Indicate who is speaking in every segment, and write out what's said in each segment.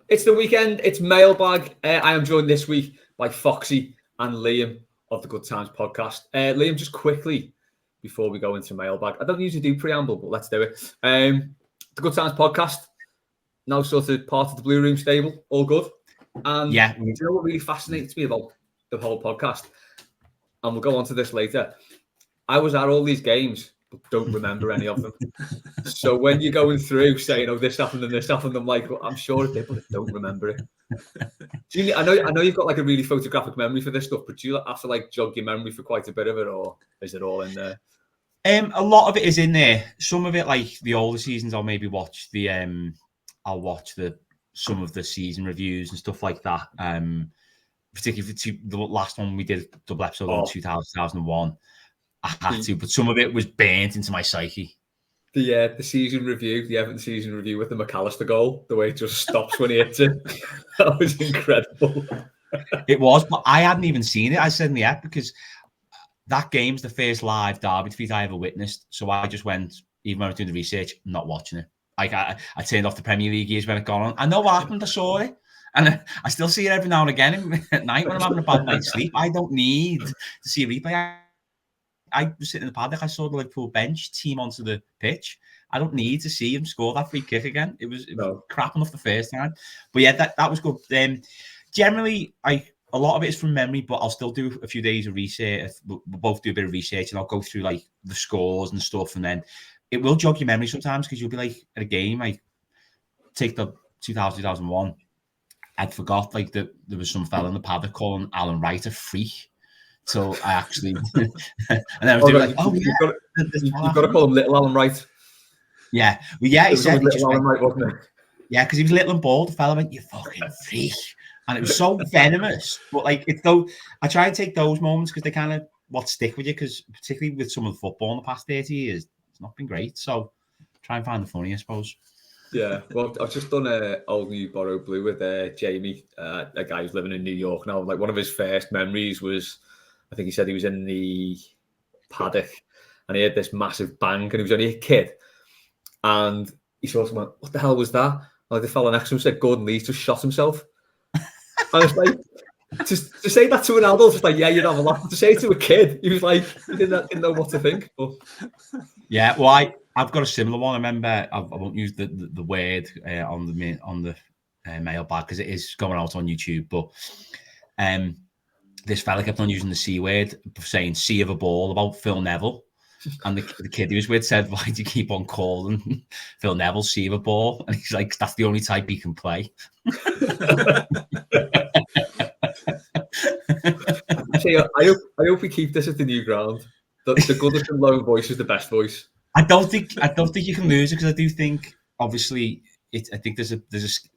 Speaker 1: It's the weekend. It's Mailbag. I am joined this week by Foxy and Liam of the Good Times podcast. Liam, just quickly before we go into Mailbag, I don't usually do preamble, but let's do it. The Good Times podcast, now sort of part of the Blue Room stable, all good. And
Speaker 2: yeah,
Speaker 1: do you know what really fascinates me about the whole podcast? And we'll go on to this later. I was at all these games, but don't remember any of them. So when you're going through saying, "Oh, this happened and this happened," I'm like, well, I'm sure it did, but I don't remember it. I know you've got like a really photographic memory for this stuff, but do you have to like jog your memory for quite a bit of it, or is it all in there?
Speaker 2: A lot of it is in there. Some of it, like the older seasons, I'll maybe watch some of the season reviews and stuff like that. Particularly the last one we did, double episode on 2001. I had to, but some of it was burnt into my psyche.
Speaker 1: The season review, the Everton season review with the McAllister goal, the way it just stops when he hits it. That was incredible.
Speaker 2: It was, but I hadn't even seen it. I said in the app because that game's the first live derby defeat I ever witnessed. So I just went, even when I was doing the research, I'm not watching it. Like I turned off the Premier League years when it got on. I know what happened. I saw it. And I still see it every now and again at night when I'm having a bad night's sleep. I don't need to see a replay. I was sitting in the paddock. I saw the Liverpool bench team onto the pitch. I don't need to see him score that free kick again. It was crap enough the first time. But yeah, that was good. Generally, a lot of it is from memory, but I'll still do a few days of research. We'll both do a bit of research, and I'll go through like the scores and stuff, and then it will jog your memory sometimes because you'll be like at a game. I take the 2001. I'd forgot like that there was some fella in the paddock calling Alan Wright a freak. So I actually, and then I was doing
Speaker 1: you've got to call him Little Alan Wright.
Speaker 2: Yeah, well, yeah, he said
Speaker 1: Little Alan Wright, wasn't it?
Speaker 2: Yeah, because he was little and bald. The fella went, "You fucking freak," and it was so venomous. But like, it's though I try and take those moments because they kind of what stick with you. Because particularly with some of the football in the past 30 years, it's not been great. So try and find the funny, I suppose.
Speaker 1: Yeah, well, I've just done a Old New Borough Blue with Jamie, a guy who's living in New York now. Like one of his first memories was, I think he said he was in the paddock and he had this massive bang and he was only a kid. And he sort of went, "What the hell was that?" And like the fella next to him said, "Gordon Lee's just shot himself." I was like, to say that to an adult, it's like, yeah, you'd have a laugh. To say it to a kid, he was like, he didn't know what to think. But...
Speaker 2: Yeah, well, I've got a similar one. I remember I won't use the word on the mailbag because it is going out on YouTube. But this fella kept on using the C word, saying "C of a ball" about Phil Neville. And the kid he was with said, "Why do you keep on calling Phil Neville C of a ball?" And he's like, "That's the only type he can play."
Speaker 1: I hope we keep this at the new ground. The Goodison low voice is the best voice.
Speaker 2: I don't think you can lose it because I do think obviously I think there's a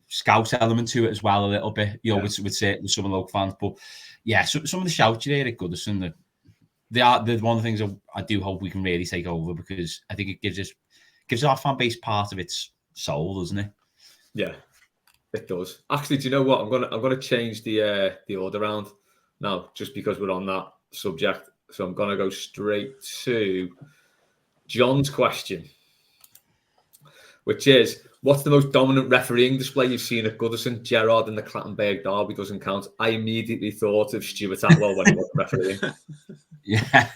Speaker 2: scout element to it as well a little bit, you know, with some of the local fans. But yeah, so some of the shouts you hear at Goodison, they're one of the things I do hope we can really take over because I think it gives our fan base part of its soul, doesn't it?
Speaker 1: Yeah, it does. Actually, do you know what? I'm gonna change the order around now, just because we're on that subject. So I'm gonna go straight to John's question, which is, what's the most dominant refereeing display you've seen at Goodison? Gerrard in the Clattenburg derby doesn't count. I immediately thought of Stuart Atwell when he was refereeing.
Speaker 2: Yeah,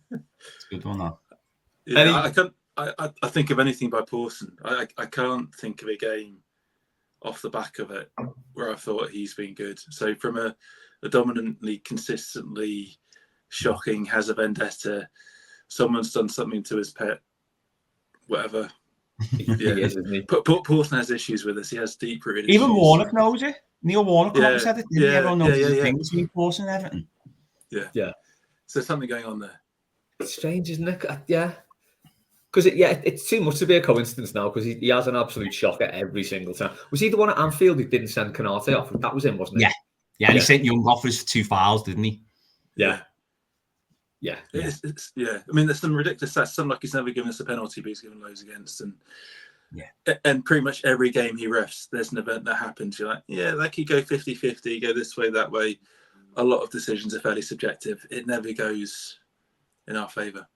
Speaker 2: it's a good one, though.
Speaker 3: Yeah, I think of anything by Pawson. I can't think of a game off the back of it where I thought he's been good. So from a dominantly, consistently shocking, has a vendetta, someone's done something to his pet, whatever. Yeah, Pawson has issues with this. He has deep-rooted issues.
Speaker 2: Even Warnock knows it. Neil Warnock said it. Everyone knows the thing between Pawson and Everton.
Speaker 3: Yeah. So there's something going on there.
Speaker 1: It's strange, isn't it? Yeah. Because it's too much to be a coincidence now because he has an absolute shocker every single time. Was he the one at Anfield who didn't send Canate off? That was him, wasn't it?
Speaker 2: Yeah. And he sent Young off for his 2 fouls, didn't he?
Speaker 1: Yeah.
Speaker 3: It's I mean, there's some ridiculous stats. Some like he's never given us a penalty, but he's given loads against. And pretty much every game he refs, there's an event that happens. You're like, yeah, that could go 50-50, go this way, that way. A lot of decisions are fairly subjective. It never goes in our favour.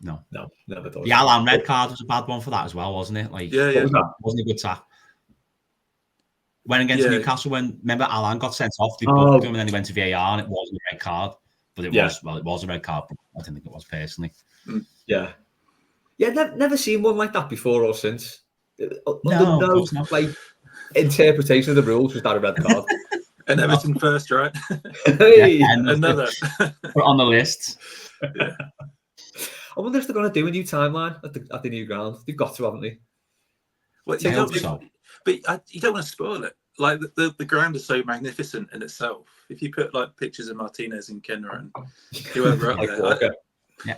Speaker 2: No,
Speaker 1: never does.
Speaker 2: The Alan red card was a bad one for that as well, wasn't it? Like, wasn't a good tap. When against Newcastle, remember Alan got sent off, they booked him, and then he went to VAR, and it wasn't a red card. But it was a red card, but I didn't think it was personally.
Speaker 1: Yeah. Never seen one like that before or since.
Speaker 2: No,
Speaker 1: like interpretation of the rules was that a red card.
Speaker 3: And Everton first, right?
Speaker 1: Hey,
Speaker 3: another.
Speaker 2: Put on the list.
Speaker 3: Yeah.
Speaker 1: I wonder if they're going to do a new timeline at the new ground. They've got to, haven't they?
Speaker 3: Well, you don't want to spoil it. Like the ground is so magnificent in itself. If you put like pictures of Martinez and Kenner and whoever up there,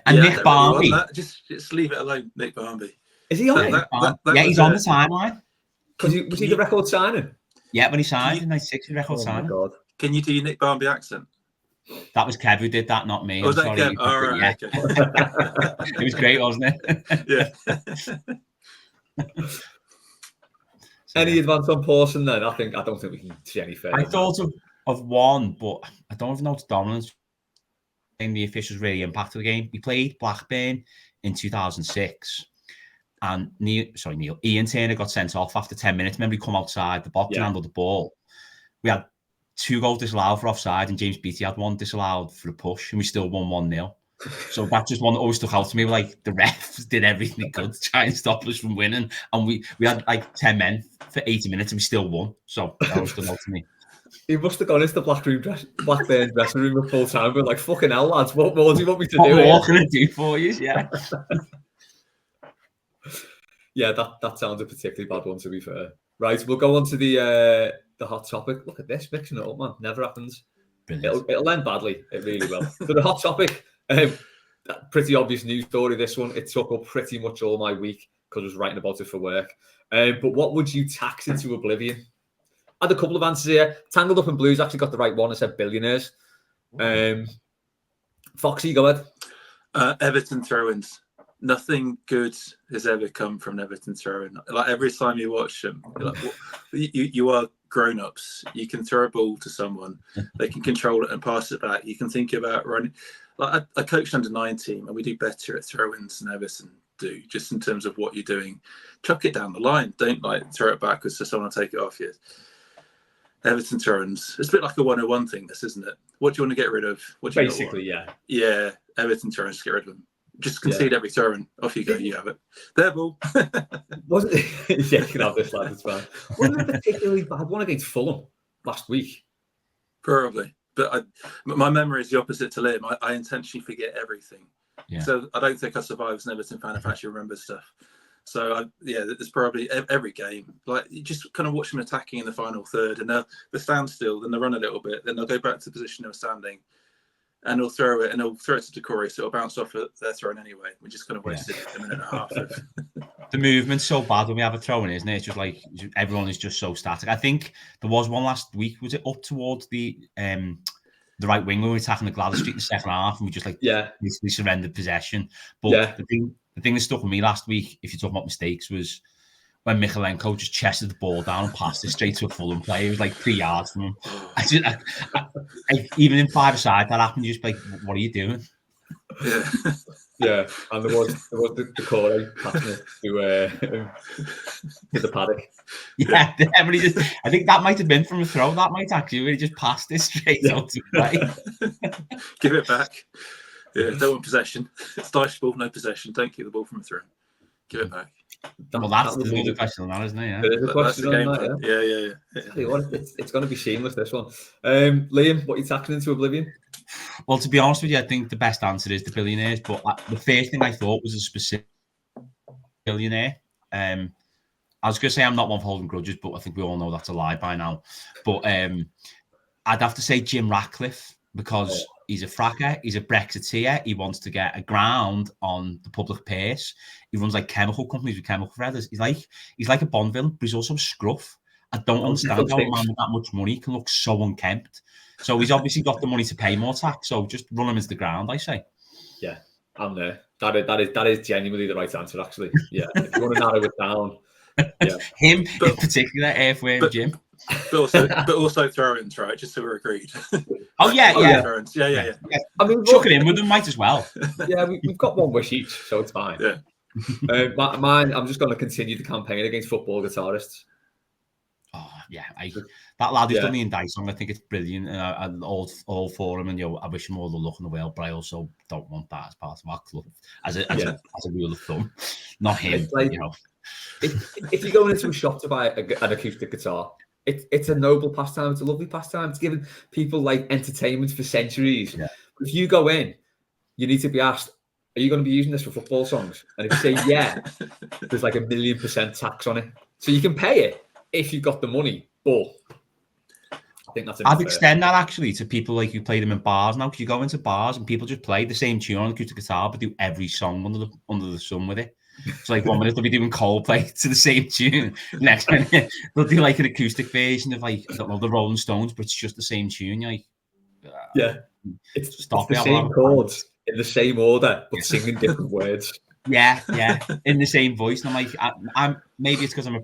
Speaker 2: and Nick Barmby,
Speaker 3: really just leave it alone. Nick Barmby,
Speaker 1: is he on it?
Speaker 2: He's on the timeline.
Speaker 1: Was he the record signing?
Speaker 2: Yeah, when he signed in '96, record signing.
Speaker 1: God.
Speaker 3: Can you do your Nick Barmby accent?
Speaker 2: That was Kev who did that, not me.
Speaker 3: Oh, was that Kev? All right,
Speaker 2: okay. It was great, wasn't
Speaker 3: it?
Speaker 1: Yeah. Any advance on Pawson then? I don't think we can see any further.
Speaker 2: I thought of one, but I don't even know its dominance. And the officials really impacted the game. We played Blackburn in 2006, and Ian Turner got sent off after 10 minutes. Remember, he come outside the box and handled the ball. We had 2 goals disallowed for offside, and James Beattie had 1 disallowed for a push, and we still won 1-0. So that's just one that always stuck out to me. Like, the refs did everything they could to try and stop us from winning, and we had like 10 men for 80 minutes, and we still won. So that always stood out to me.
Speaker 1: He must have gone into the Blackburn dressing room at full time, but like, fucking hell, lads, what more do you want me to do?
Speaker 2: What more can I do for you? Yeah.
Speaker 1: Yeah, that sounds a particularly bad one, to be fair. Right, we'll go on to the hot topic. Look at this, mixing it up, man. Never happens. It'll end badly. It really will. So the hot topic, pretty obvious news story, this one. It took up pretty much all my week because I was writing about it for work. But what would you tax into oblivion? I had a couple of answers here. Tangled Up in Blues actually got the right one. I said billionaires. Foxy, go ahead.
Speaker 3: Everton throw-ins. Nothing good has ever come from Everton throw-in. Like, every time you watch them, you're like, you are grown-ups. You can throw a ball to someone. They can control it and pass it back. You can think about running. Like, I coached under 9 team, and we do better at throw-ins than Everton do, just in terms of what you're doing. Chuck it down the line. Don't like throw it backwards so someone will take it off you. Everton throw-ins. It's a bit like a 101 thing, this, isn't it? What do you want to get rid of? What do you
Speaker 1: Basically, yeah.
Speaker 3: Yeah, Everton throw-ins, get rid of them. Just concede every throw-in. Off you go, you have it. Their ball.
Speaker 1: Wasn't it? Yeah, you can have this, lad, it's fine. Wasn't it particularly bad one against Fulham last week?
Speaker 3: Probably. But my memory is the opposite to Liam. I intentionally forget everything. Yeah. So I don't think I survive as an Everton fan if I actually remember stuff. So, there's probably every game. Like, you just kind of watch them attacking in the final third, and they'll stand still, then they'll run a little bit, then they'll go back to the position they were standing, and they'll throw it, to Decore, so it'll bounce off their throw anyway. We just kind of wasted a minute and a half.
Speaker 2: The movement's so bad when we have a throw in, isn't it? It's just like everyone is just so static. I think there was one last week. Was it up towards the right wing when we were attacking the Gladys Street in the second half, and we just we surrendered possession. But the thing that stuck with me last week, if you're talking about mistakes, was when Michalenko just chested the ball down and passed it straight to a Fulham player. It was like 3 yards from him. Even in 5-a-side, that happened. You just like, what are you doing?
Speaker 1: Yeah, and there was the Decore passing it to the paddock.
Speaker 2: Yeah, I think that might have been from a throw. That might actually really just passed it straight out to play.
Speaker 3: Give it back. Yeah, don't want possession. It's dice ball, no possession. Don't keep the ball from a throw. Give it back.
Speaker 2: Well, that's another question on that, isn't it? Yeah.
Speaker 1: There's a question on
Speaker 3: that, yeah.
Speaker 1: Tell you what, it's going to be seamless, this one. Liam, what are you tackling into oblivion?
Speaker 2: Well, to be honest with you, I think the best answer is the billionaires. But the first thing I thought was a specific billionaire. I was going to say I'm not one for holding grudges, but I think we all know that's a lie by now. But I'd have to say Jim Ratcliffe, because he's a fracker, he's a Brexiteer, he wants to get a ground on the public purse. He runs like chemical companies with chemical threaders. He's like a Bond villain, but he's also a scruff. I don't understand how a man with that much money can look so unkempt. So he's obviously got the money to pay more tax. So just run him into the ground, I say.
Speaker 1: Yeah, I'm there. That is genuinely the right answer, actually. Yeah, if you want to narrow it down. Yeah.
Speaker 2: Him in particular, Earthworm Jim.
Speaker 3: But also throw-ins, right? Just so we're agreed.
Speaker 2: Oh yeah.
Speaker 3: Yeah.
Speaker 2: I mean, chuck it in with them, might as well.
Speaker 1: Yeah, we've got one wish each, so it's fine.
Speaker 3: Yeah.
Speaker 1: Mine, I'm just going to continue the campaign against football guitarists.
Speaker 2: Oh, Yeah, that lad who's done the Indice song, I think it's brilliant. And all for him, and I wish him all the luck in the world. But I also don't want that as part of our club, as a rule of thumb. Not him,
Speaker 1: like, if you're going into a shop to buy an acoustic guitar, it's a noble pastime. It's a lovely pastime. It's given people like entertainment for centuries.
Speaker 2: Yeah.
Speaker 1: But if you go in, you need to be asked, are you going to be using this for football songs? And if you say yeah, there's like 1,000,000% tax on it. So you can pay it if you've got the money. But I think that's
Speaker 2: I'd extend that actually to people like who play them in bars now, because you go into bars and people just play the same tune on acoustic guitar but do every song under the sun with it. It's like 1 minute they'll be doing Coldplay to the same tune. Next minute they'll do like an acoustic version of like, I don't know, the Rolling Stones, but it's just the same tune. Like,
Speaker 1: it's the same chords in the same order, but singing different words.
Speaker 2: Yeah, in the same voice. And I'm like, I'm maybe it's because I'm a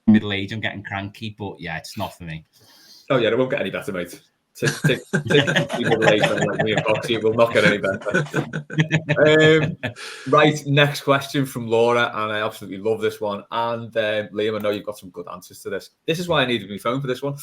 Speaker 2: middle age, I'm getting cranky, but yeah, it's not for me.
Speaker 1: Oh yeah, it won't get any better, mate. Take middle age like me and Foxy, it will not get any better. Right, next question from Laura, and I absolutely love this one. And Liam, I know you've got some good answers to this. This is why I needed my phone for this one.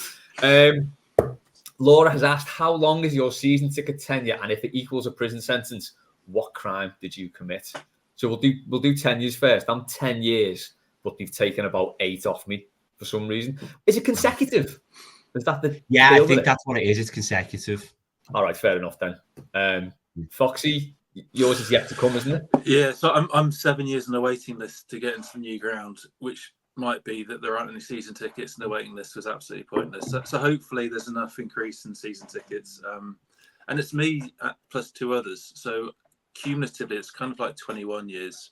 Speaker 1: Laura has asked, how long is your season ticket tenure, and if it equals a prison sentence, what crime did you commit? So we'll do 10 years first. I'm 10 years, but they've taken about 8 off me for some reason. Is it consecutive? Is that the
Speaker 2: I think that's what it is. It's consecutive.
Speaker 1: All right, fair enough then. Foxy, yours is yet to come, isn't it?
Speaker 3: Yeah, so I'm 7 years on a waiting list to get into the new ground, which might be that there aren't any season tickets, and the waiting list was absolutely pointless. So hopefully there's enough increase in season tickets, and it's me plus 2 others. So cumulatively, it's kind of like 21 years.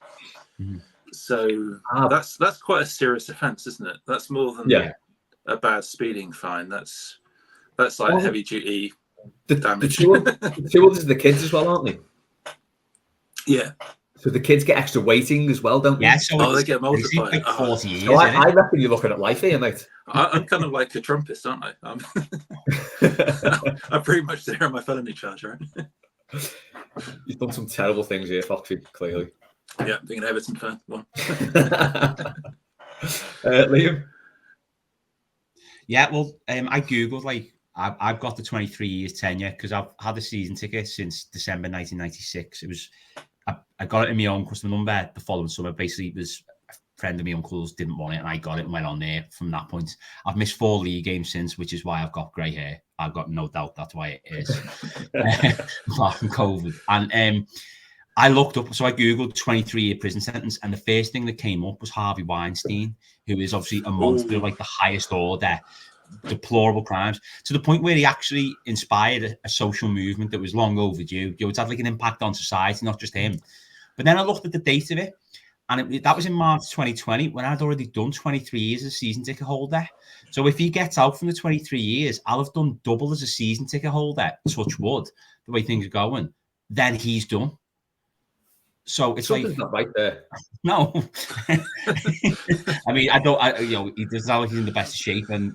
Speaker 3: Mm-hmm. So that's quite a serious offence, isn't it? That's more than a bad speeding fine. That's like heavy duty damage.
Speaker 1: The 2 others are the kids as well, aren't they?
Speaker 3: Yeah.
Speaker 1: So the kids get extra waiting as well, don't they?
Speaker 2: Yeah, so
Speaker 3: they get multiplied.
Speaker 2: Like 40 years.
Speaker 1: So I reckon you're looking at life here, mate.
Speaker 3: I'm kind of like a Trumpist, aren't I? I'm pretty much there on my felony charge, right?
Speaker 1: You've done some terrible things here, Foxy, clearly.
Speaker 3: Yeah, being an Everton fan. One.
Speaker 1: Liam?
Speaker 2: Yeah, well, I Googled, like, I've got the 23 years tenure because I've had a season ticket since December 1996. It was, I got it in my own customer number the following summer. Basically, it was a friend of my uncle's didn't want it, and I got it and went on there from that point. I've missed 4 league games since, which is why I've got grey hair. I've got no doubt that's why it is. Apart from COVID. And I looked up, so I Googled 23-year prison sentence, and the first thing that came up was Harvey Weinstein, who is obviously a monster of like the highest order, deplorable crimes, to the point where he actually inspired a social movement that was long overdue. It's had like an impact on society, not just him. But then I looked at the date of it, and that was in March 2020, when I'd already done 23 years as a season ticket holder. So if he gets out from the 23 years, I'll have done double as a season ticket holder, touch wood, the way things are going. Then he's done. So it's
Speaker 1: something's not right there.
Speaker 2: No. I mean, he doesn't sound like he's in the best shape, and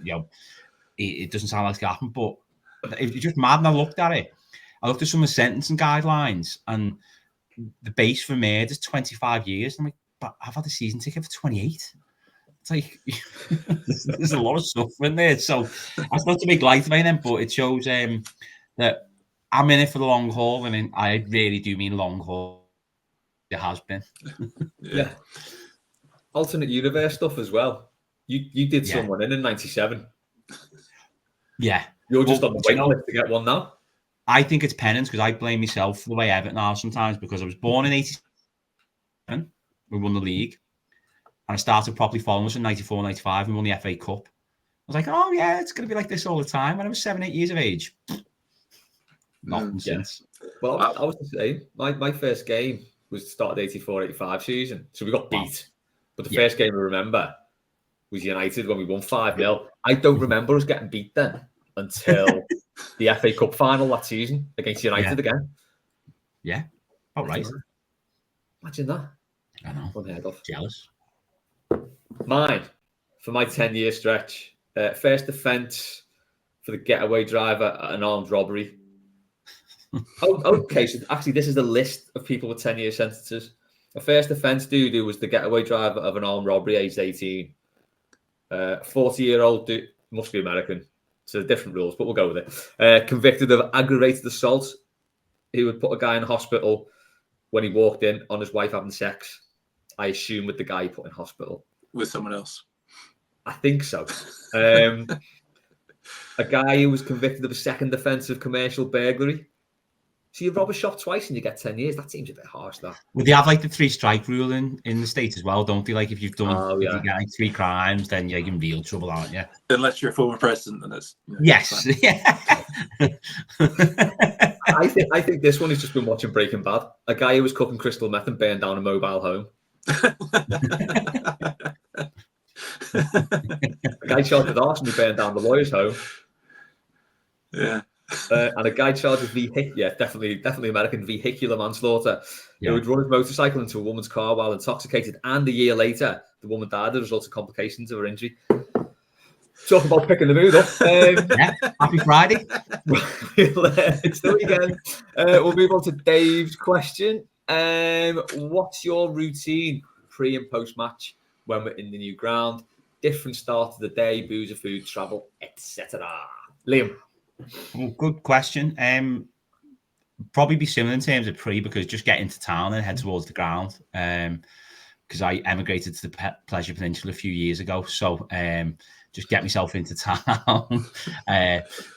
Speaker 2: it doesn't sound like it's going to happen, but it's just mad. And I looked at it. I looked at some of the sentencing guidelines, and the base for murder is 25 years. I'm like, but I've had a season ticket for 28. It's like, there's a lot of stuff in there. So that's not to make light of them, but it shows that I'm in it for the long haul, and I really do mean long haul. It has been.
Speaker 1: Yeah. Alternate universe stuff as well. You did someone in 97.
Speaker 2: Yeah.
Speaker 1: You're just on the waiting list to get one now.
Speaker 2: I think it's penance, because I blame myself for the way Everton are sometimes, because I was born in 87. We won the league. And I started properly following us in 94, 95. We won the FA Cup. I was like, oh yeah, it's going to be like this all the time. When I was 7, 8 years of age. Nothing since.
Speaker 1: Well, I was the same. My first game was the start of the 84-85 season. So we got beat. But the first game I remember was United when we won 5-0. I don't remember us getting beat then until the FA Cup final that season against United again.
Speaker 2: Yeah. All right.
Speaker 1: Imagine that.
Speaker 2: I know.
Speaker 1: Unheard of.
Speaker 2: Jealous.
Speaker 1: Mine, for my 10-year stretch, first offence for the getaway driver at an armed robbery. Okay, so actually this is the list of people with 10-year sentences. A first offence dude who was the getaway driver of an armed robbery, aged 18. 40-year-old dude, must be American, so different rules, but we'll go with it. Convicted of aggravated assault. He would put a guy in hospital when he walked in on his wife having sex. I assume with the guy he put in hospital.
Speaker 3: With someone else.
Speaker 1: I think so. A guy who was convicted of a second offence of commercial burglary. So you rob a shop twice and you get 10 years. That seems a bit harsh, that.
Speaker 2: Well, they have like the 3-strike rule in the States as well, don't they? Like if you've done, if you get like 3 crimes, then you're in real trouble, aren't you?
Speaker 3: Unless you're a former president, then it's
Speaker 2: yes. Yeah.
Speaker 1: I think this one has just been watching Breaking Bad. A guy who was cooking crystal meth and burned down a mobile home. A guy charged with arson who burned down the lawyer's home.
Speaker 3: Yeah.
Speaker 1: And a guy charged with definitely American vehicular manslaughter. He would run his motorcycle into a woman's car while intoxicated, and a year later, the woman died as a result of complications of her injury. Talk about picking the mood up.
Speaker 2: Happy Friday.
Speaker 1: It's the weekend. We'll move on to Dave's question. What's your routine pre and post match when we're in the new ground? Different start of the day, booze, food, travel, etc. Liam.
Speaker 2: Well, good question. Probably be similar in terms of pre, because just get into town and head towards the ground. Because I emigrated to the Pleasure Peninsula a few years ago, so just get myself into town,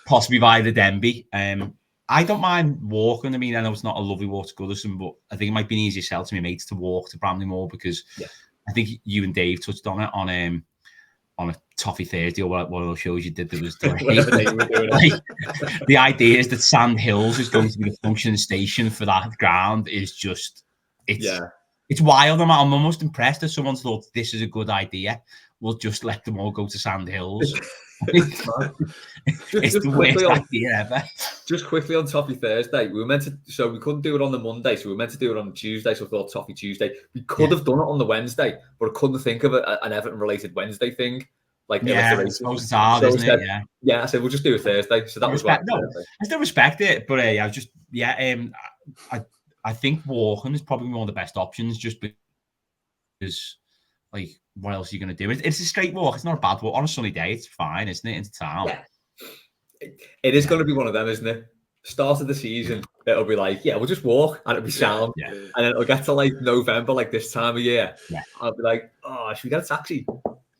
Speaker 2: possibly via the Denby. I don't mind walking. I mean, I know it's not a lovely walk to Goodison, but I think it might be an easier sell to my mates to walk to Bramley-Moore, because I think you and Dave touched on it on a Toffee Thursday or one of those shows you did. There was the idea is that Sand Hills is going to be the functioning station for that ground is just it's wild. I'm almost impressed that someone's thought this is a good idea. We'll just let them all go to Sand Hills. It's the worst idea ever.
Speaker 1: Just quickly on Toffee Thursday, we were meant to, so we couldn't do it on the Monday, so we were meant to do it on the Tuesday, so we thought Toffee Tuesday. We could have done it on the Wednesday, but I couldn't think of an Everton-related Wednesday thing. Like
Speaker 2: I suppose it's hard, isn't it?
Speaker 1: Yeah, I said we'll just do it Thursday. So that was right.
Speaker 2: No, I still respect it, but I was just I think walking is probably one of the best options, just because like what else are you going to do? It's a straight walk. It's not a bad walk on a sunny day. It's fine, isn't it? Into town.
Speaker 1: Yeah. It is going to be one of them, isn't it? Start of the season, it'll be like, we'll just walk and it'll be sound.
Speaker 2: Yeah.
Speaker 1: And then it'll get to like November, like this time of year. Yeah. I'll be like, oh, should we get a taxi?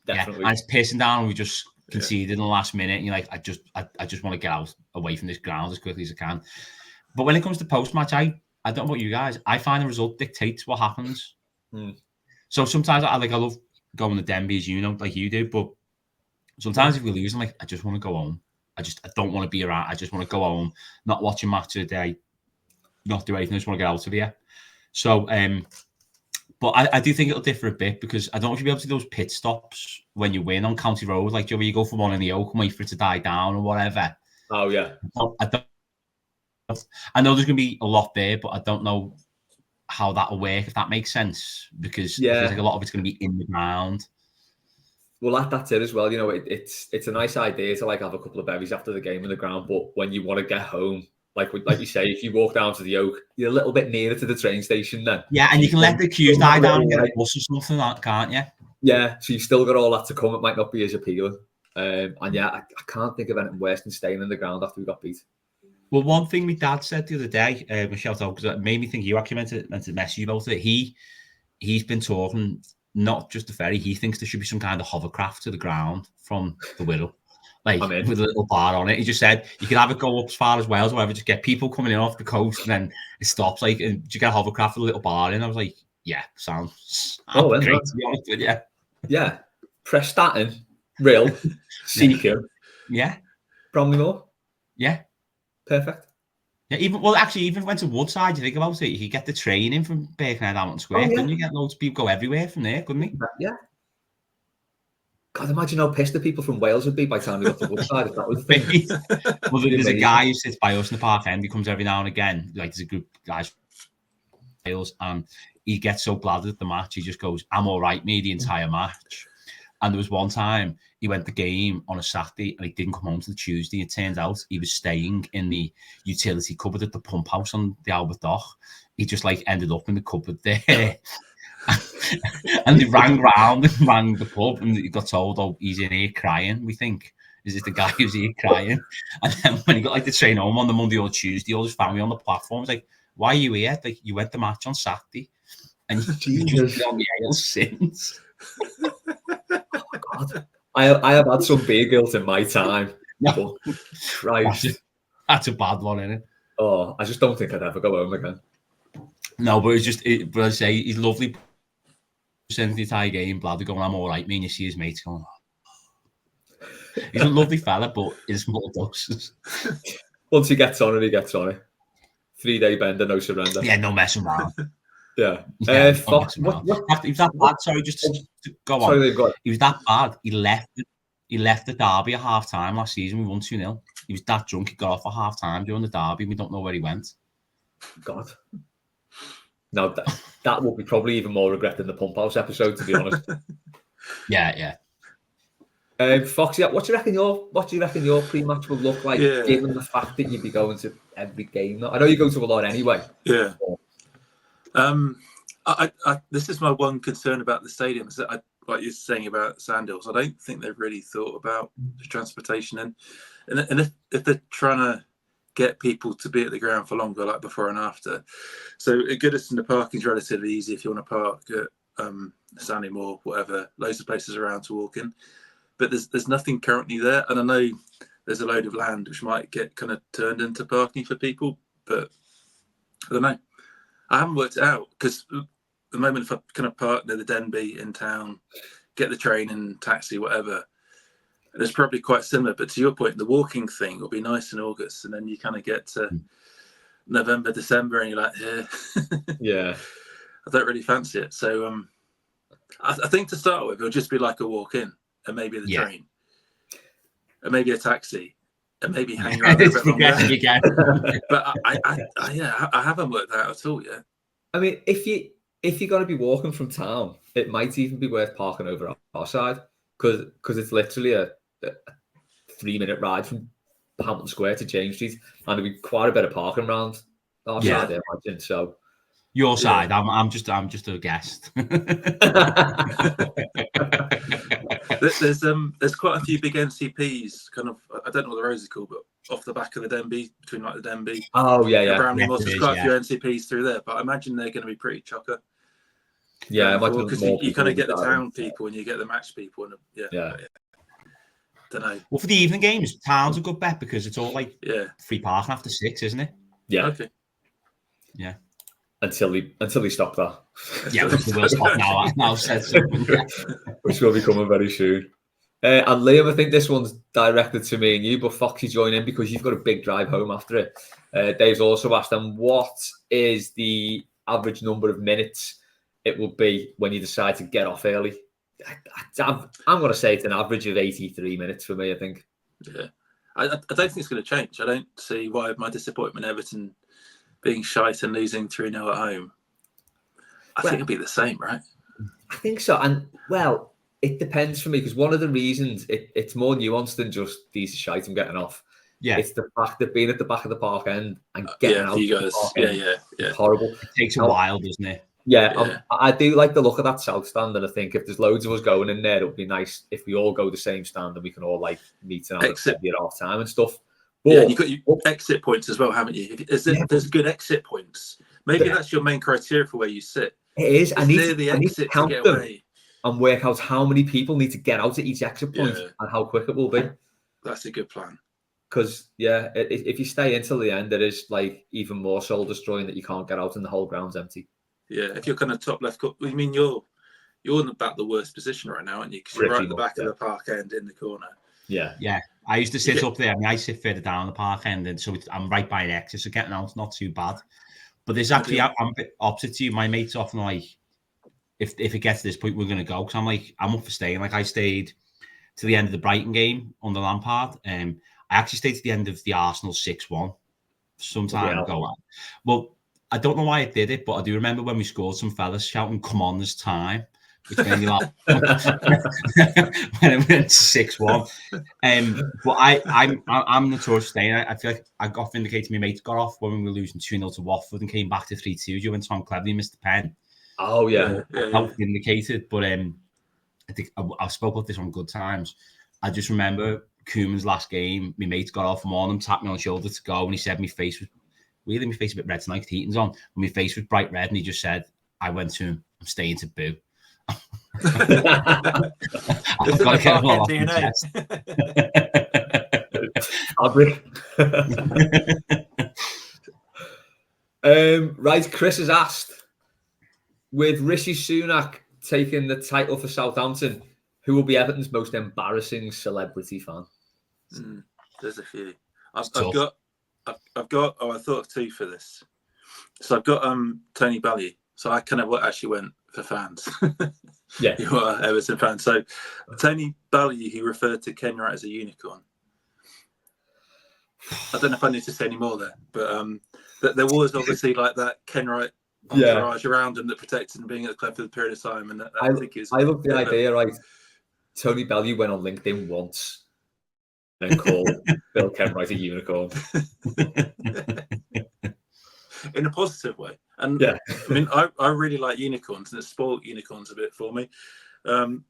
Speaker 1: Definitely.
Speaker 2: And it's pissing down. We just conceded in the last minute. And you're like, I just want to get out away from this ground as quickly as I can. But when it comes to post match, I don't know about you guys. I find the result dictates what happens. So sometimes I love going to Denby, as you know, like you do. But sometimes if we lose, I'm like, I just want to go home. I don't want to be around. I just want to go home, not watch a match of the day, not do anything. I just want to get out of here. So, but I do think it'll differ a bit, because I don't know if you'll be able to do those pit stops when you win on County Road, like where you go for one in the Oak and wait for it to die down or whatever.
Speaker 1: Oh, yeah.
Speaker 2: I know there's going to be a lot there, but I don't know how that'll work, if that makes sense, because I think a lot of it's going to be in the ground.
Speaker 1: Well, that's it as well. You know, it's a nice idea to like have a couple of berries after the game in the ground, but when you want to get home, like you say, if you walk down to the Oak, you're a little bit nearer to the train station then.
Speaker 2: Yeah, and you can let the queues die down and get a bus or something, can't you?
Speaker 1: Yeah, so you've still got all that to come. It might not be as appealing. And I can't think of anything worse than staying in the ground after we got beat.
Speaker 2: Well, one thing my dad said the other day, shout out, because it made me think you actually meant to message you about it. He's been talking, not just the ferry, he thinks there should be some kind of hovercraft to the ground from the Wirral, like with a little bar on it. He just said you could have it go up as far as Wales, or whatever, just get people coming in off the coast, and then it stops, like, and you get a hovercraft with a little bar in. I was like, yeah, sounds great, to be honest with you. Yeah.
Speaker 1: Prestatyn, Rill, Seacombe.
Speaker 2: Yeah.
Speaker 1: Bramley-Moore.
Speaker 2: Yeah.
Speaker 1: Perfect.
Speaker 2: Yeah, even went to Woodside, you think about it, you could get the train in from Birkenhead Hamilton Square, couldn't you? Get loads of people go everywhere from there, couldn't you?
Speaker 1: Yeah. God, imagine how pissed the people from Wales would be by the time we got to Woodside if that was the thing.
Speaker 2: Well, there's a guy who sits by us in the Park End, he comes every now and again, like there's a group of guys from Wales, and he gets so bladdered at the match, he just goes, I'm all right, me, the entire match. And there was one time he went the game on a Saturday and he didn't come home till Tuesday. It turned out he was staying in the utility cupboard at the pump house on the Albert Dock. He just like ended up in the cupboard there. And they rang round and rang the pub, and he got told, "Oh, he's in here crying. We think is this the guy who's here crying?" And then when he got like the train home on the Monday or Tuesday, all his family on the platform was like, "Why are you here? Like you went to match on Saturday, and you've just been on the aisle since."
Speaker 1: Oh God, I have had some beer guilt in my time.
Speaker 2: No,
Speaker 1: Christ,
Speaker 2: that's a bad one, isn't it?
Speaker 1: oh, I just don't think I'd ever go home again.
Speaker 2: No, but it's just, but I say he's lovely. Sends the entire game, bloody going, "I'm all right," me, and you see his mates going, oh. He's a lovely fella, but in small doses.
Speaker 1: Once he gets on it, he gets on it. 3-day bender, no surrender.
Speaker 2: Yeah, no messing around.
Speaker 1: Yeah.
Speaker 2: Yeah,
Speaker 1: Fox,
Speaker 2: he was that bad. Sorry, just to go on.
Speaker 1: Sorry, go on.
Speaker 2: He was that bad. He left the derby at half time last season. We won 2-0. He was that drunk. He got off at half time during the derby. We don't know where he went.
Speaker 1: God. No, that would be probably even more regret than the Pump House episode, to be honest.
Speaker 2: Yeah.
Speaker 1: Foxy, what do you reckon your pre-match will look like, given the fact that you'd be going to every game? I know you go to a lot anyway.
Speaker 3: Yeah. This is my one concern about the stadium. Is that like you're saying about Sandhills, I don't think they've really thought about the transportation and if they're trying to get people to be at the ground for longer, like before and after. So at Goodison, the parking's relatively easy if you want to park at Stanley Moor, whatever. Loads of places around to walk in, but there's nothing currently there. And I know there's a load of land which might get kind of turned into parking for people, but I don't know. I haven't worked it out because the moment if I kind of park near the Denby in town, get the train and taxi, whatever, it's probably quite similar. But to your point, the walking thing will be nice in August, and then you kind of get to November, December, and you're like,
Speaker 1: Yeah,
Speaker 3: I don't really fancy it. So I think to start with, it'll just be like a walk in, and maybe the train, and maybe a taxi, and maybe hang around a bit longer. But I haven't worked that out at all yet.
Speaker 1: I mean, if you're going to be walking from town, it might even be worth parking over our side because it's literally a 3-minute ride from Hampton Square to James Street, and there'll be quite a bit of parking around our side, I imagine. So
Speaker 2: your side, I'm just a guest.
Speaker 3: There's quite a few big NCPs, kind of. I don't know what the roads are called, but off the back of the Denby, between like the Denby.
Speaker 1: Oh yeah.
Speaker 3: Brownlee Moss, there's quite a few NCPs through there, but I imagine they're going to be pretty chocker.
Speaker 1: Yeah,
Speaker 3: because you kind of get the town people and you get the match people, and don't know.
Speaker 2: Well, for the evening games, town's a good bet because it's all like free parking after 6, isn't it?
Speaker 1: Yeah.
Speaker 3: Okay.
Speaker 2: Yeah.
Speaker 1: Until we stop that.
Speaker 2: Yeah, which will stop now. I've now said something.
Speaker 1: Which will be coming very soon. And Liam, I think this one's directed to me and you, but Foxy join in because you've got a big drive home after it. Dave's also asked them, what is the average number of minutes it will be when you decide to get off early? I'm going to say it's an average of 83 minutes for me, I think.
Speaker 3: Yeah. I don't think it's going to change. I don't see why my disappointment Everton being shite and losing 3-0 at home. I think it'll be the same, right?
Speaker 1: I think so. And, well, it depends for me because one of the reasons it's more nuanced than just these shite and getting off.
Speaker 2: Yeah.
Speaker 1: It's the fact that being at the back of the park end and getting out
Speaker 3: you guys. Yeah.
Speaker 1: Horrible.
Speaker 2: It takes a while, doesn't it?
Speaker 1: Yeah. I do like the look of that south stand, and I think if there's loads of us going in there, it would be nice if we all go the same stand and we can all like meet and have at half time and stuff. But,
Speaker 3: you've got your exit points as well, haven't you? There's good exit points. Maybe that's your main criteria for where you sit.
Speaker 1: It is. I need
Speaker 3: to
Speaker 1: count
Speaker 3: get
Speaker 1: them
Speaker 3: away
Speaker 1: and work out how many people need to get out at each exit point and how quick it will be.
Speaker 3: That's a good plan.
Speaker 1: Because if you stay until the end, it is like even more soul destroying that you can't get out and the whole ground's empty.
Speaker 3: Yeah, if you're kind of top left, I mean you're in about the worst position right now, aren't you? Because you're right at the back of the park end in the corner.
Speaker 1: Yeah.
Speaker 2: I used to sit up there. I mean, I sit further down the park end, and so I'm right by an exit, so getting out's not too bad. But there's actually, I'm a bit opposite to you. My mate's often like, if it gets to this point, we're going to go. Because I'm up for staying. Like I stayed to the end of the Brighton game under Lampard. I actually stayed to the end of the Arsenal 6-1 some time ago. Well, I don't know why I did it, but I do remember when we scored, some fellas shouting, "Come on, there's time." Which made me laugh when it went 6-1. But I'm notorious staying. I feel like I got vindicated. My mates got off when we were losing 2-0 to Watford and came back to 3-2 when Tom Cleverley missed the pen.
Speaker 1: Oh yeah,
Speaker 3: yeah.
Speaker 2: felt vindicated. But I think I spoke about this on Good Times. I just remember Koeman's last game. My mate got off one and tapped me on the shoulder to go, and he said my face was my face a bit red tonight. The heating's on, and my face was bright red, and he just said, "I went to him. I'm staying to boo." I've got to get it all off my chest.
Speaker 1: Right, Chris has asked, with Rishi Sunak taking the title for Southampton, who will be Everton's most embarrassing celebrity fan?
Speaker 3: There's a few. I've got. Oh, I thought of two for this. So I've got Tony Ballieu. So I kind of actually went for fans.
Speaker 1: Yeah,
Speaker 3: you are Everton fans. So Tony Ballieu, he referred to Kenwright as a unicorn. I don't know if I need to say any more there, but there was obviously like that Kenwright entourage around him that protected him being at the club for the period of time. And I think it's.
Speaker 1: I love the idea, right? Tony Ballieu went on LinkedIn once and called Bill Kenwright a unicorn.
Speaker 3: In a positive way. And
Speaker 1: yeah,
Speaker 3: I mean, I really like unicorns, and it spoiled unicorns a bit for me. And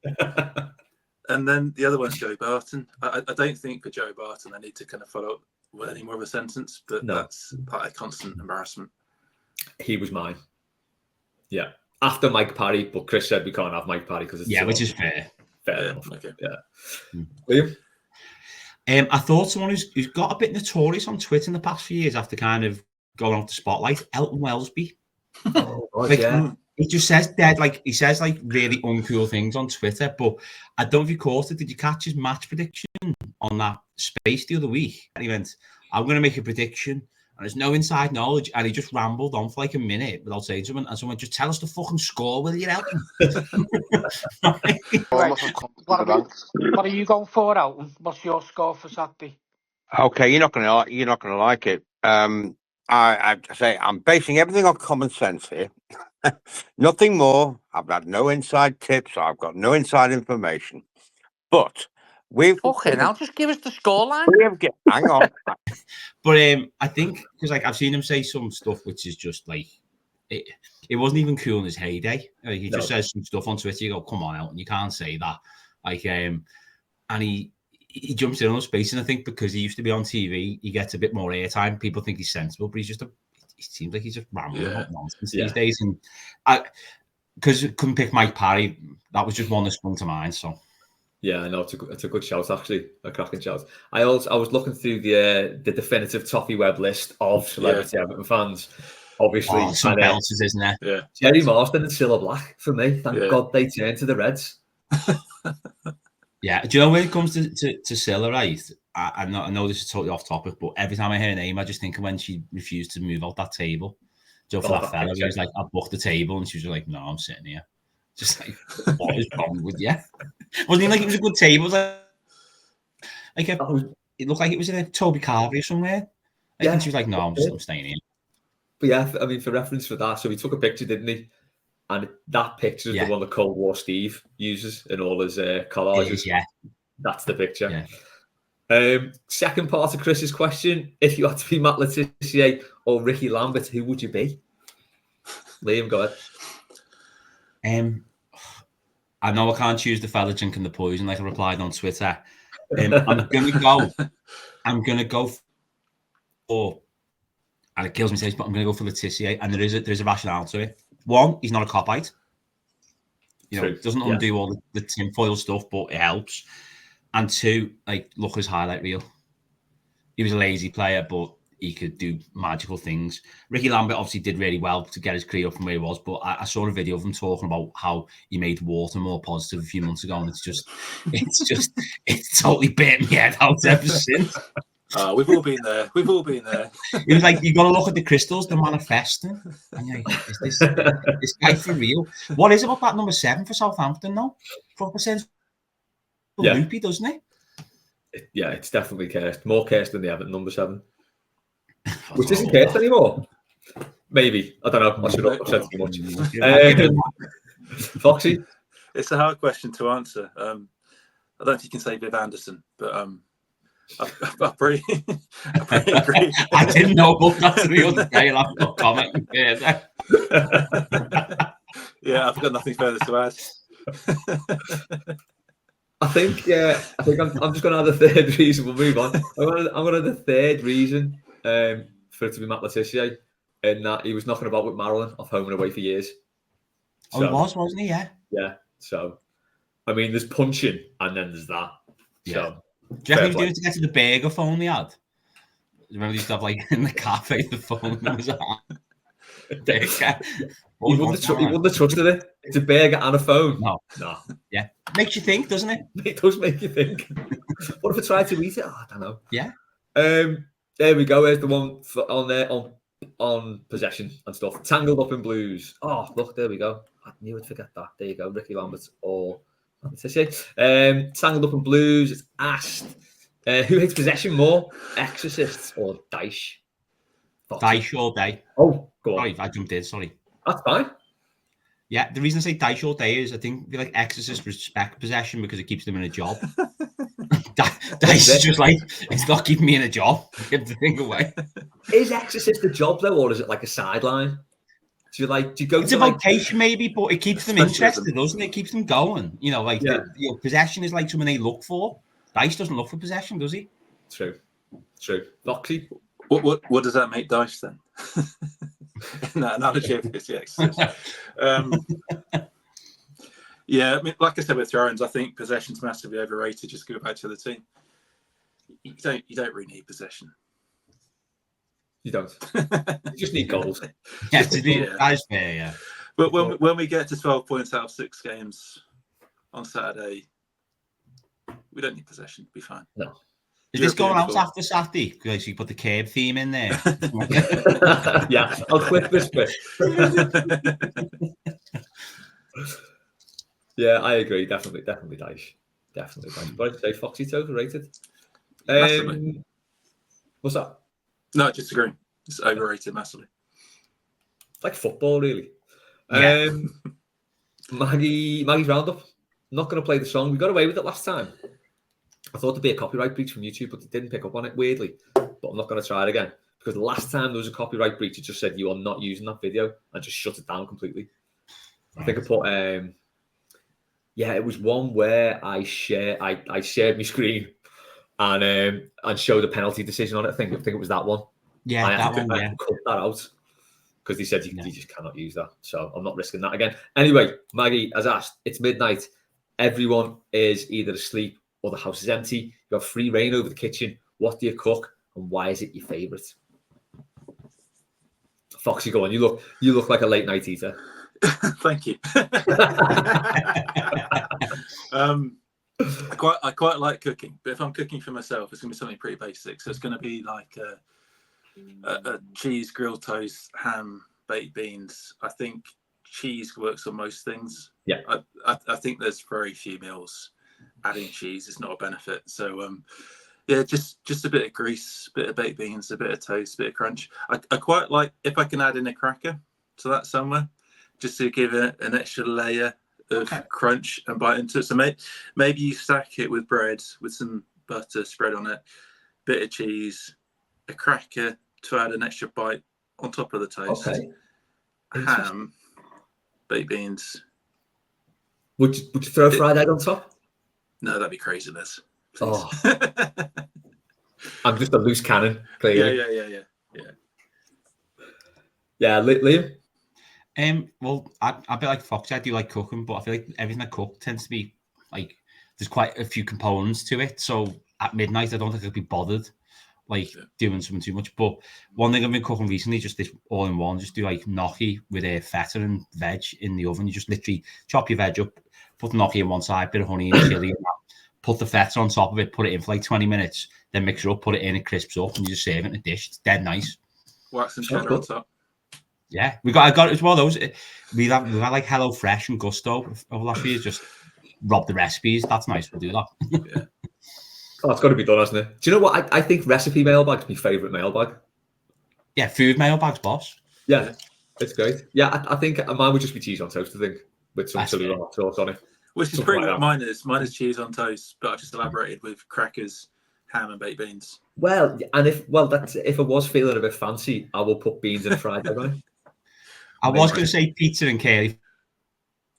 Speaker 3: then the other one's Joe Barton. I don't think for Joe Barton I need to kind of follow up with any more of a sentence, but that's a constant embarrassment.
Speaker 1: He was mine. Yeah. After Mike Parry, but Chris said we can't have Mike Parry because it's
Speaker 2: which is fair.
Speaker 1: Fair enough.
Speaker 3: Okay.
Speaker 1: Yeah. Liam?
Speaker 2: I thought someone who's got a bit notorious on Twitter in the past few years after kind of going off the spotlight, Elton Wellesby. He just says he says really uncool things on Twitter, but I don't know if you caught it. Did you catch his match prediction on that space the other week? And he went, "I'm going to make a prediction, and there's no inside knowledge," and he just rambled on for like a minute without saying something, and someone just tell us the fucking score, will you, Elton?
Speaker 4: What are you going for, Elton? What's your score for Saturday?
Speaker 5: Okay, you're not gonna like it. I say I'm basing everything on common sense here. Nothing more. I've had no inside tips. I've got no inside information. But we've
Speaker 4: now just give us the scoreline.
Speaker 5: Hang on.
Speaker 2: But I think because I've seen him say some stuff which is just like it wasn't even cool in his heyday. He just says some stuff on Twitter. You go, come on, Elton, you can't say that. And he jumps in on space, and I think because he used to be on TV, he gets a bit more airtime. People think he's sensible, but he seems like he's just rambling about nonsense these days. And because couldn't pick Mike Parry, that was just one that sprung to mind. So
Speaker 1: yeah, I know it's a good shout, actually, a cracking shout. I was looking through the definitive Toffee Web list of celebrity Everton fans. Obviously,
Speaker 2: some belters, isn't there?
Speaker 3: Yeah,
Speaker 1: Jerry Marsden and Cilla Black for me. Thank God they turned to the Reds.
Speaker 2: Yeah, do you know when it comes to Cilla, right? I know this is totally off topic, but every time I hear her name, I just think of when she refused to move out that table. For that fella, he was like, "I booked the table," and she was like, "No, I'm sitting here." Just like, what is wrong with you? Wasn't even like it was a good table. It was like it looked like it was in a Toby Carvery somewhere. And she was like, "No, I'm staying here."
Speaker 1: But yeah, I mean, for reference for that, so he took a picture, didn't he? And that picture is the one that Cold War Steve uses in all his collages. That's the picture. Yeah. Second part of Chris's question: if you had to be Matt Letizia or Ricky Lambert, who would you be? Liam, go ahead.
Speaker 2: I know I can't choose the fella drinking the poison, like I replied on Twitter. I'm gonna go for, and it kills me to say this, but I'm gonna go for Letizia, and there's a rationale to it. One, he's not a copite. Doesn't undo all the tinfoil stuff, but it helps. And two, look at his highlight reel. He was a lazy player, but he could do magical things. Ricky Lambert obviously did really well to get his career up from where he was, but I saw a video of him talking about how he made water more positive a few months ago, and it's totally bit me head out ever since.
Speaker 3: We've all been there.
Speaker 2: It was like, you got to look at the crystals, the manifesting. And you're like, is this guy for real? What is it about that number 7 for Southampton, though? Proper sense. Loopy, doesn't it?
Speaker 1: Yeah, it's definitely cursed. More cursed than the Everton number 7. Which isn't cursed anymore. Maybe. I don't know. I should have said too much. Foxy?
Speaker 3: It's a hard question to answer. I don't know if you can say Viv Anderson, but I pretty agree.
Speaker 2: I didn't know about that to the other day, and I've got comment.
Speaker 3: Yeah, I've got nothing further to add.
Speaker 1: I think I'm just going to add a third reason. We'll move on. I'm going to add a third reason for it to be Matt Letizia, in that he was knocking about with Marilyn off home and away for years.
Speaker 2: Oh, he was, wasn't he? Yeah.
Speaker 1: Yeah. So, I mean, there's punching and then there's that.
Speaker 2: Yeah.
Speaker 1: So,
Speaker 2: do you reckon he was doing it to get to the burger phone he had? Remember he used to have like in the cafe the phone was a burger.
Speaker 1: He wouldn't have trusted it. It's a burger and a phone.
Speaker 2: No. Yeah. Makes you think, doesn't it?
Speaker 1: It does make you think. What if I tried to eat it? Oh, I don't know.
Speaker 2: Yeah.
Speaker 1: There we go. There's the one on there on possession and stuff. Tangled Up in Blues. Oh, look, there we go. I knew I'd forget that. There you go. Ricky Lambert or Tangled Up in Blues. It's asked, who hates possession more, Exorcists or Daesh?
Speaker 2: Daesh all day.
Speaker 1: Oh, go on.
Speaker 2: Sorry, I jumped in. Sorry.
Speaker 1: That's fine.
Speaker 2: Yeah, the reason I say Daesh all day is I feel like Exorcists respect possession because it keeps them in a job. Daesh is just like, it's not keeping me in a job. Give the thing away.
Speaker 1: Is Exorcist a job though, or is it like a sideline? Do you go?
Speaker 2: It's a vocation maybe, but it keeps them interested, doesn't it? It keeps them going. You know, like possession is like something they look for. Daesh doesn't look for possession, does he?
Speaker 1: True. Foxy.
Speaker 3: What does that make Daesh then? No, analogy of the Exorcist. Yeah, I mean, like I said with Thrones, I think possession's massively overrated. Just go back to the team. You don't really need possession.
Speaker 1: You don't. You just need goals.
Speaker 2: Yeah, that is fair. Yeah.
Speaker 3: But when we get to 12 points out of 6 games on Saturday, we don't need possession. Be fine.
Speaker 1: No.
Speaker 2: Is this going out after Saturday? Because you put the curb theme in there.
Speaker 1: Yeah, I'll click this bit. Yeah, I agree. Definitely Daesh. Definitely Daesh. But I'd say Foxy's overrated. What's that?
Speaker 3: No, just agree. It's overrated massively.
Speaker 1: It's like football, really.
Speaker 2: Yeah.
Speaker 1: Maggie's roundup. Not going to play the song. We got away with it last time. I thought there'd be a copyright breach from YouTube, but they didn't pick up on it, weirdly. But I'm not going to try it again. Because the last time there was a copyright breach, it just said you are not using that video and just shut it down completely. I think I put... it was one where I shared my screen and showed a penalty decision on it. I think it was that one.
Speaker 2: Yeah,
Speaker 1: I
Speaker 2: that one,
Speaker 1: had to cut that out because they said you just cannot use that. So I'm not risking that again. Anyway, Maggie has asked, it's midnight. Everyone is either asleep or the house is empty. You have free reign over the kitchen. What do you cook and why is it your favourite? Foxy, go on. You look like a late night eater.
Speaker 3: Thank you. I quite like cooking, but if I'm cooking for myself, it's going to be something pretty basic. So it's going to be like a cheese, grilled toast, ham, baked beans. I think cheese works on most things.
Speaker 1: Yeah,
Speaker 3: I think there's very few meals adding cheese is not a benefit. So just a bit of grease, a bit of baked beans, a bit of toast, a bit of crunch. I quite like if I can add in a cracker to that somewhere, just to give it an extra layer of crunch and bite into it. So maybe you stack it with bread with some butter spread on it, bit of cheese, a cracker to add an extra bite on top of the toast, ham, baked beans.
Speaker 1: Would you throw a fried egg on top?
Speaker 3: No, that'd be craziness.
Speaker 1: Oh. I'm just a loose cannon. Clearly.
Speaker 3: Yeah.
Speaker 1: Yeah, Liam?
Speaker 2: Well, I bit like Foxy. I do like cooking, but I feel like everything I cook tends to be like there's quite a few components to it. So at midnight, I don't think I'd be bothered doing something too much. But one thing I've been cooking recently, just this all in one, just do like gnocchi with a feta and veg in the oven. You just literally chop your veg up, put the gnocchi in one side, bit of honey and chili, put the feta on top of it, put it in for like 20 minutes, then mix it up, put it in, it crisps up, and you just serve it in a dish. It's dead nice.
Speaker 3: Wax and cheddar on top.
Speaker 2: Yeah, I got it as well. Those we've had like Hello Fresh and Gusto over the last few years. Just rob the recipes. That's nice. We'll do that.
Speaker 3: Yeah.
Speaker 1: Oh, it's got to be done, hasn't it? Do you know what? I think recipe mailbag's my favourite mailbag.
Speaker 2: Yeah, food mailbag's boss.
Speaker 1: Yeah, it's great. Yeah, I think mine would just be cheese on toast, I think, with some chili sauce on it.
Speaker 3: Which is pretty what mine is. Mine is cheese on toast, but I've just elaborated with crackers, ham and baked beans.
Speaker 1: Well, and if I was feeling a bit fancy, I will put beans and fried egg on it.
Speaker 2: I was going to say pizza and curry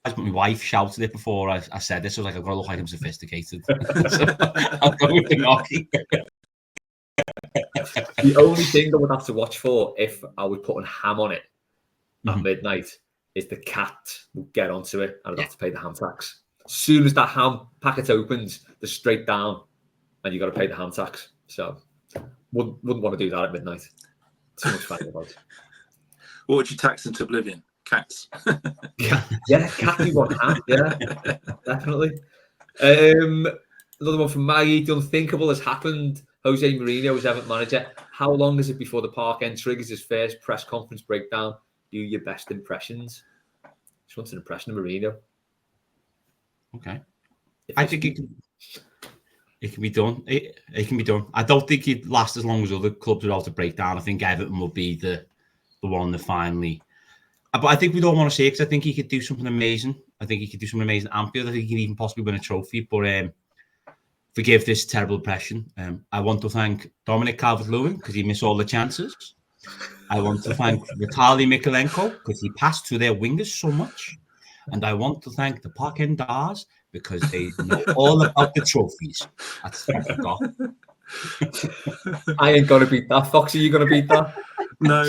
Speaker 2: but my wife shouted it before I said this. So I was like, I've got to look like I'm sophisticated. So I'll go with the gnocchi.
Speaker 1: The only thing I would have to watch for if I was putting ham on it at midnight is the cat will get onto it and I'd have to pay the ham tax. As soon as that ham packet opens, they're straight down and you got to pay the ham tax. So wouldn't want to do that at midnight. Too much fun about it.
Speaker 3: What would you tax into oblivion? Cats.
Speaker 1: Yeah, cat you want ham. Yeah, definitely. Another one from Maggie. The unthinkable has happened. Jose Mourinho is Everton manager. How long is it before the Park End triggers his first press conference breakdown? Do your best impressions. Just wants an impression of Mourinho.
Speaker 2: Okay. I think it can be done. It can be done. I don't think he'd last as long as other clubs are out to break down. I think Everton will be the one that finally. But I think we don't want to see it because I think he could do something amazing. I think he could do something amazing at Anfield. I think he could even possibly win a trophy. But forgive this terrible impression. I want to thank Dominic Calvert-Lewin because he missed all the chances. I want to thank Vitaly Mikalenko because he passed to their wingers so much. And I want to thank the Park End Dars because they know all about the trophies. That's what I've got.
Speaker 1: I ain't going to beat that. Foxy, you going to beat that?
Speaker 3: No,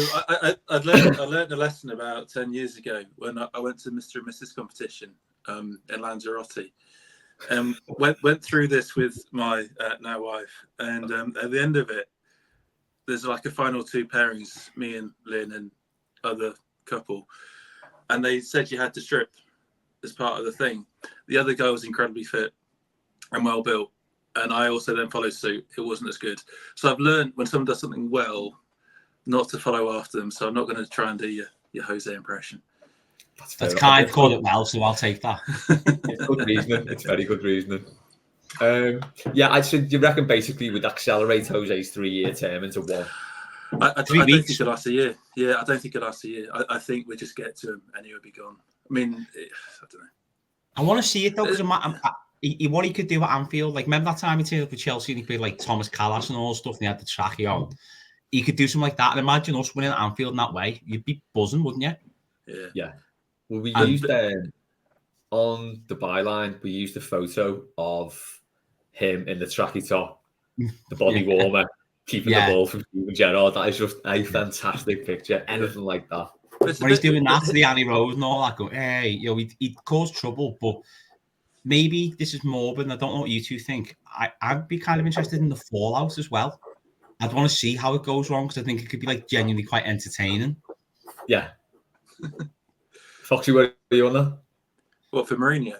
Speaker 3: I learned a lesson about 10 years ago when I went to Mr. and Mrs. competition in Lanzarote. Went through this with my now wife. And at the end of it, there's like a final two pairings, me and Lynn and other couple. And they said you had to strip as part of the thing. The other guy was incredibly fit and well built. And I also then followed suit. It wasn't as good. So I've learned when someone does something well, not to follow after them. So I'm not going to try and do your Jose impression.
Speaker 2: That's kind of called it well, so I'll take that.
Speaker 1: It's good reasoning. It's very good reasoning. Yeah, I'd say you reckon basically would accelerate Jose's 3-year term into one.
Speaker 3: I don't think it lasts a year. Yeah, I don't think it lasts a year. I think we just get to him and he would be gone. I mean, I don't know.
Speaker 2: I want to see it though, because what he could do at Anfield, like remember that time he turned up with Chelsea and he played like Thomas Callas and all stuff, and he had the trackie on. He could do something like that, and imagine us winning at Anfield in that way. You'd be buzzing, wouldn't you?
Speaker 1: Yeah. Well, we used on the byline. We used a photo of him in the tracky top, the body warmer, keeping the ball from Steven Gerrard. That is just a fantastic picture. Anything like that.
Speaker 2: When he's doing that to the Annie Rose and all that, going, hey, you know, he'd cause trouble, but maybe this is morbid, and I don't know what you two think. I'd be kind of interested in the fallout as well. I'd want to see how it goes wrong, because I think it could be like genuinely quite entertaining.
Speaker 1: Yeah. Foxy, where are you on that?
Speaker 3: Well, for Mourinho,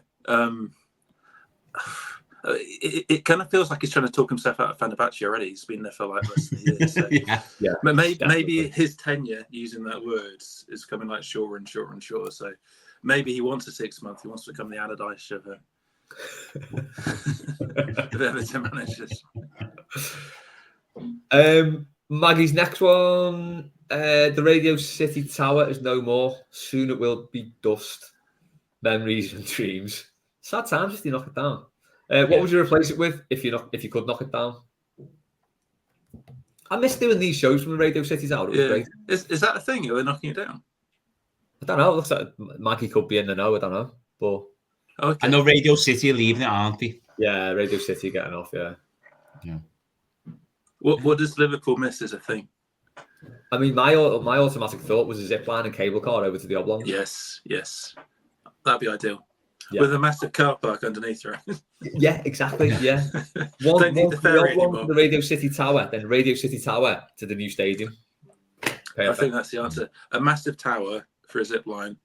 Speaker 3: it kind of feels like he's trying to talk himself out of Fenerbahce already. He's been there for like less than a year. So.
Speaker 1: yeah.
Speaker 3: But maybe his tenure using that word is coming like shorter and shorter and shorter. So maybe he wants a 6 month. He wants to become the Allardyce of Everton managers.
Speaker 1: Maggie's next one. The Radio City Tower is no more. Soon it will be dust. Memories and dreams. Sad times if you knock it down. What would you replace it with if you could knock it down? I miss doing these shows from the Radio City Tower. It was great.
Speaker 3: Is that a thing? Are they knocking it down?
Speaker 1: I don't know. It looks like Maggie could be in the know. I don't know. But
Speaker 2: I know Radio City are leaving it, aren't they?
Speaker 1: Yeah, Radio City are getting off. Yeah.
Speaker 3: What does Liverpool miss as a thing?
Speaker 1: I mean, my automatic thought was a zip line and cable car over to the Oblong.
Speaker 3: Yes. That'd be ideal. Yeah. With a massive car park underneath, right?
Speaker 1: Yeah, exactly. Yeah. One from the Oblong to the Radio City Tower, then Radio City Tower to the new stadium. Perfect.
Speaker 3: I think that's the answer. A massive tower for a zip line.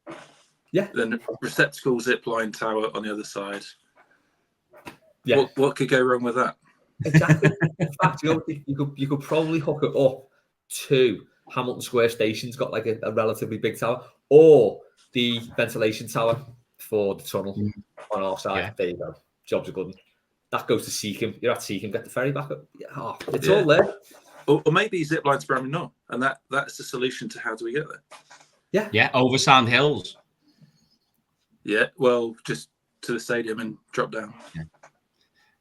Speaker 1: Yeah.
Speaker 3: Then receptacle zip line tower on the other side.
Speaker 1: Yeah.
Speaker 3: What could go wrong with that?
Speaker 1: Exactly. In fact, you could probably hook it up to Hamilton Square Station's got like a relatively big tower, or the ventilation tower for the tunnel on our side. Yeah. There you go. Jobs are good. That goes to Seacombe. You're at Seacombe. Get the ferry back up. Oh, it's all there.
Speaker 3: Or maybe zip lines to Bramley-North, and that's the solution to how do we get there.
Speaker 1: Yeah.
Speaker 2: Yeah, over Sand Hills.
Speaker 3: Yeah, well, just to the stadium and drop down.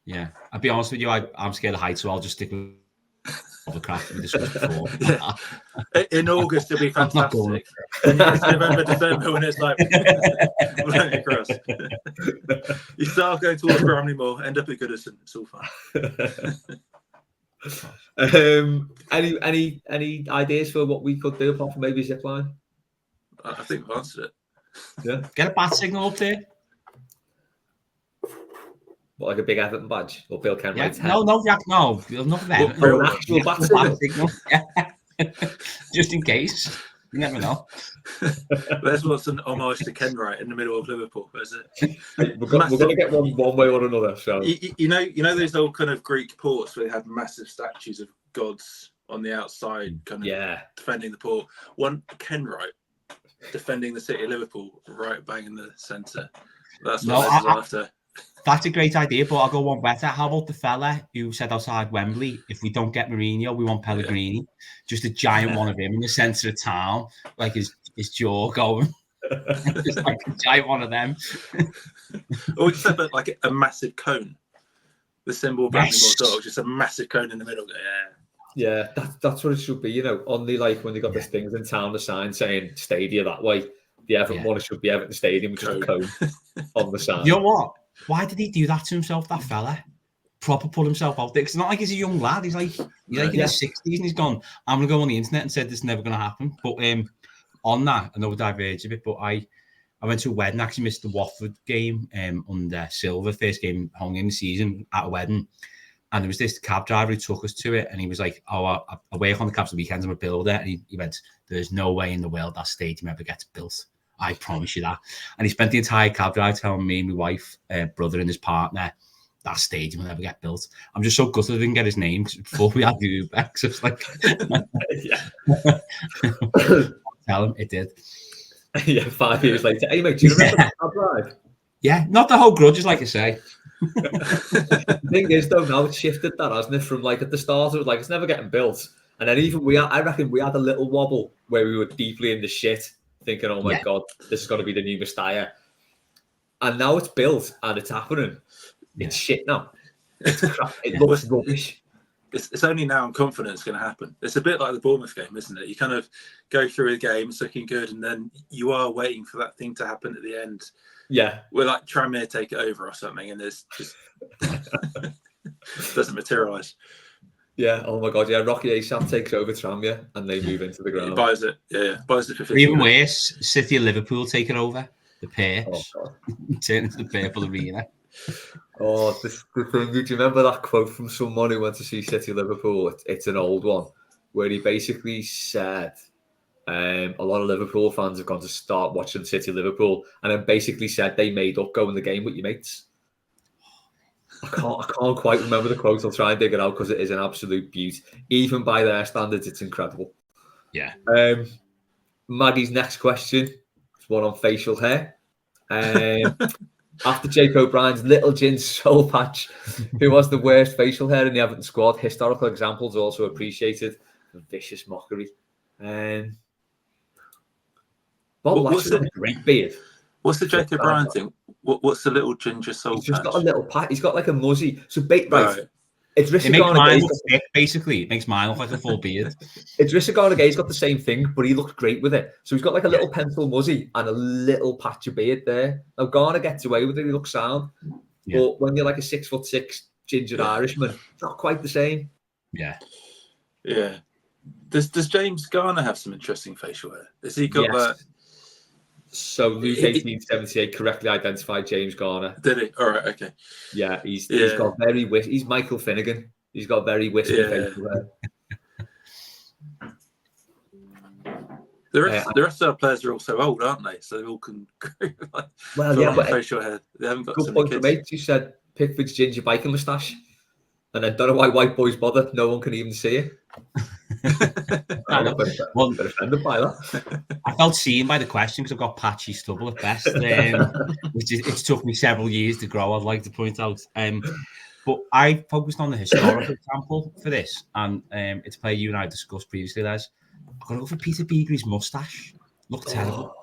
Speaker 2: Yeah. I'll be honest with you, I'm scared of heights, so I'll just stick with Hovercraft we discussed before.
Speaker 3: In August, it'll be
Speaker 2: I'm not going.
Speaker 3: fantastic. It's November, December when it's like blowing across. You start going towards Bramley Moor, end up at Goodison. It's all fun.
Speaker 1: Any ideas for what we could do apart from maybe zipline?
Speaker 3: I think we've answered it.
Speaker 1: Yeah,
Speaker 2: Get a bat signal up there.
Speaker 1: what, like a big Everton badge or Bill Kenwright's head?
Speaker 2: No, Jack, no, not for them.
Speaker 1: Or an actual bat signal.
Speaker 2: Just in case. You never know.
Speaker 3: There's what's an homage to Kenwright in the middle of Liverpool, is it?
Speaker 1: We're going to get one way or another. So
Speaker 3: you know those old kind of Greek ports where they had massive statues of gods on the outside, kind of defending the port. One Kenwright defending the city of Liverpool, right bang in the centre. That's what after.
Speaker 2: That's a great idea, but I'll go one better. How about the fella who said outside Wembley, if we don't get Mourinho, we want Pellegrini? Yeah. Just a giant one of him in the centre of town, like his jaw going. Just like a giant one of them.
Speaker 3: Or just have like a massive cone. The symbol of Bramley Moor Dog, just a massive cone in the middle.
Speaker 1: Yeah, that's what it should be. You know, on the when they got the things in town, the sign saying Stadia that way. The Everton one should be Everton Stadium, which is a cone on the sign.
Speaker 2: You know what? Why did he do that to himself, that fella? Proper put himself out there. It's not like he's a young lad. He's like in his 60s and he's gone, I'm going to go on the internet and said this is never going to happen. But on that, I know we diverge a bit, but I went to a wedding, actually missed the Watford game under Silver, first game hung in the season at a wedding. And there was this cab driver who took us to it and he was like, I work on the cabs on the weekends, I'm a builder. And he went, there's no way in the world that stadium ever gets built. I promise you that. And he spent the entire cab drive telling me and my wife, brother and his partner, that stadium will never get built. I'm just so gutted I didn't get his name before we had the Uber. So it's like, tell him it did.
Speaker 1: Yeah, 5 years later. Hey, mate, do you remember that cab drive?
Speaker 2: Yeah, not the whole grudge, like I say.
Speaker 1: The thing is, though, now it's shifted that, hasn't it? From like at the start, it was like, it's never getting built. And then even I reckon we had a little wobble where we were deeply in the shit, thinking, oh my God, this is going to be the new Messiah. And now it's built and it's happening. It's shit now. It's crap. It looks rubbish.
Speaker 3: It's only now I'm confident it's going to happen. It's a bit like the Bournemouth game, isn't it? You kind of go through a game, it's looking good, and then you are waiting for that thing to happen at the end.
Speaker 1: Yeah.
Speaker 3: We're like, Tranmere take it over or something, and there's just doesn't materialise.
Speaker 1: Yeah, oh my God, yeah. Rocky ASAP takes over Tranmere and they move into the ground.
Speaker 3: He buys it, buys it for 50.
Speaker 2: Even worse, City and Liverpool taking over the pitch, turn into the purple arena.
Speaker 1: Oh, the thing, do you remember that quote from someone who went to see City Liverpool? It's an old one where he basically said a lot of Liverpool fans have gone to start watching City Liverpool and then basically said they made up going the game with your mates. I can't quite remember the quote. I'll try and dig it out because it is an absolute beauty. Even by their standards, it's incredible.
Speaker 2: Yeah.
Speaker 1: Maggie's next question is one on facial hair. After Jake O'Brien's Little Gin soul patch, who was the worst facial hair in the Everton squad? Historical examples also appreciated. Vicious mockery. Bob Lashley had a great beard.
Speaker 3: What's the Jake O'Brien thing? What's the little ginger soul
Speaker 1: He's just
Speaker 3: patch?
Speaker 1: got a little pat. He's got like a muzzy. So,
Speaker 3: right.
Speaker 1: It's
Speaker 2: it makes mine look thick, basically. It makes mine look like a full beard.
Speaker 1: Idrissa Gana Gay's got the same thing, but he looked great with it. So he's got like a little pencil muzzy and a little patch of beard there. Now, Garner gets away with it. He looks sound. Yeah. But when you're like a 6'6" ginger Irishman, it's not quite the same.
Speaker 2: Yeah.
Speaker 3: Yeah. Does James Garner have some interesting facial hair? Has he got that?
Speaker 1: So Luke 1878 correctly identified James Garner.
Speaker 3: Did he? All right, okay.
Speaker 1: Yeah, he's got very he's Michael Finnegan. He's got very wispy facial hair.
Speaker 3: The rest of our players are also old, aren't they? So they all can but facial hair. They haven't got
Speaker 1: good point for me. You said Pickford's ginger biking moustache. And then don't know why white boys bother. No one can even see it. I'm a bit offended by that.
Speaker 2: I felt seen by the question because I've got patchy stubble at best, it took me several years to grow, I'd like to point out. But I focused on the historical example for this, and it's a player you and I discussed previously, Les. I'm going to go for Peter Beagrie's moustache. Looked terrible.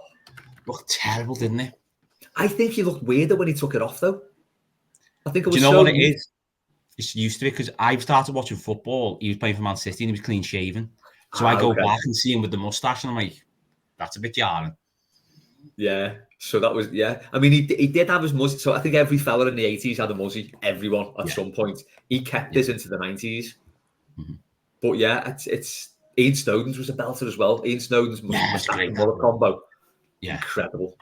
Speaker 2: Looked terrible, didn't it?
Speaker 1: I think he looked weirder when he took it off, though. I think it was.
Speaker 2: Do you know what it is? It's used to it because I've started watching football. He was playing for Man City and he was clean shaven. So I go back and see him with the mustache and I'm like, that's a bit jarring.
Speaker 1: Yeah. So that was, I mean, he did have his muzzy. So I think every fella in the 80s had a muzzy. Everyone at some point. He kept this into the 90s.
Speaker 2: Mm-hmm.
Speaker 1: But yeah, it's Ian Snowden's was a belter as well. Ian Snowden's mustache and mullet combo. Yeah. Incredible.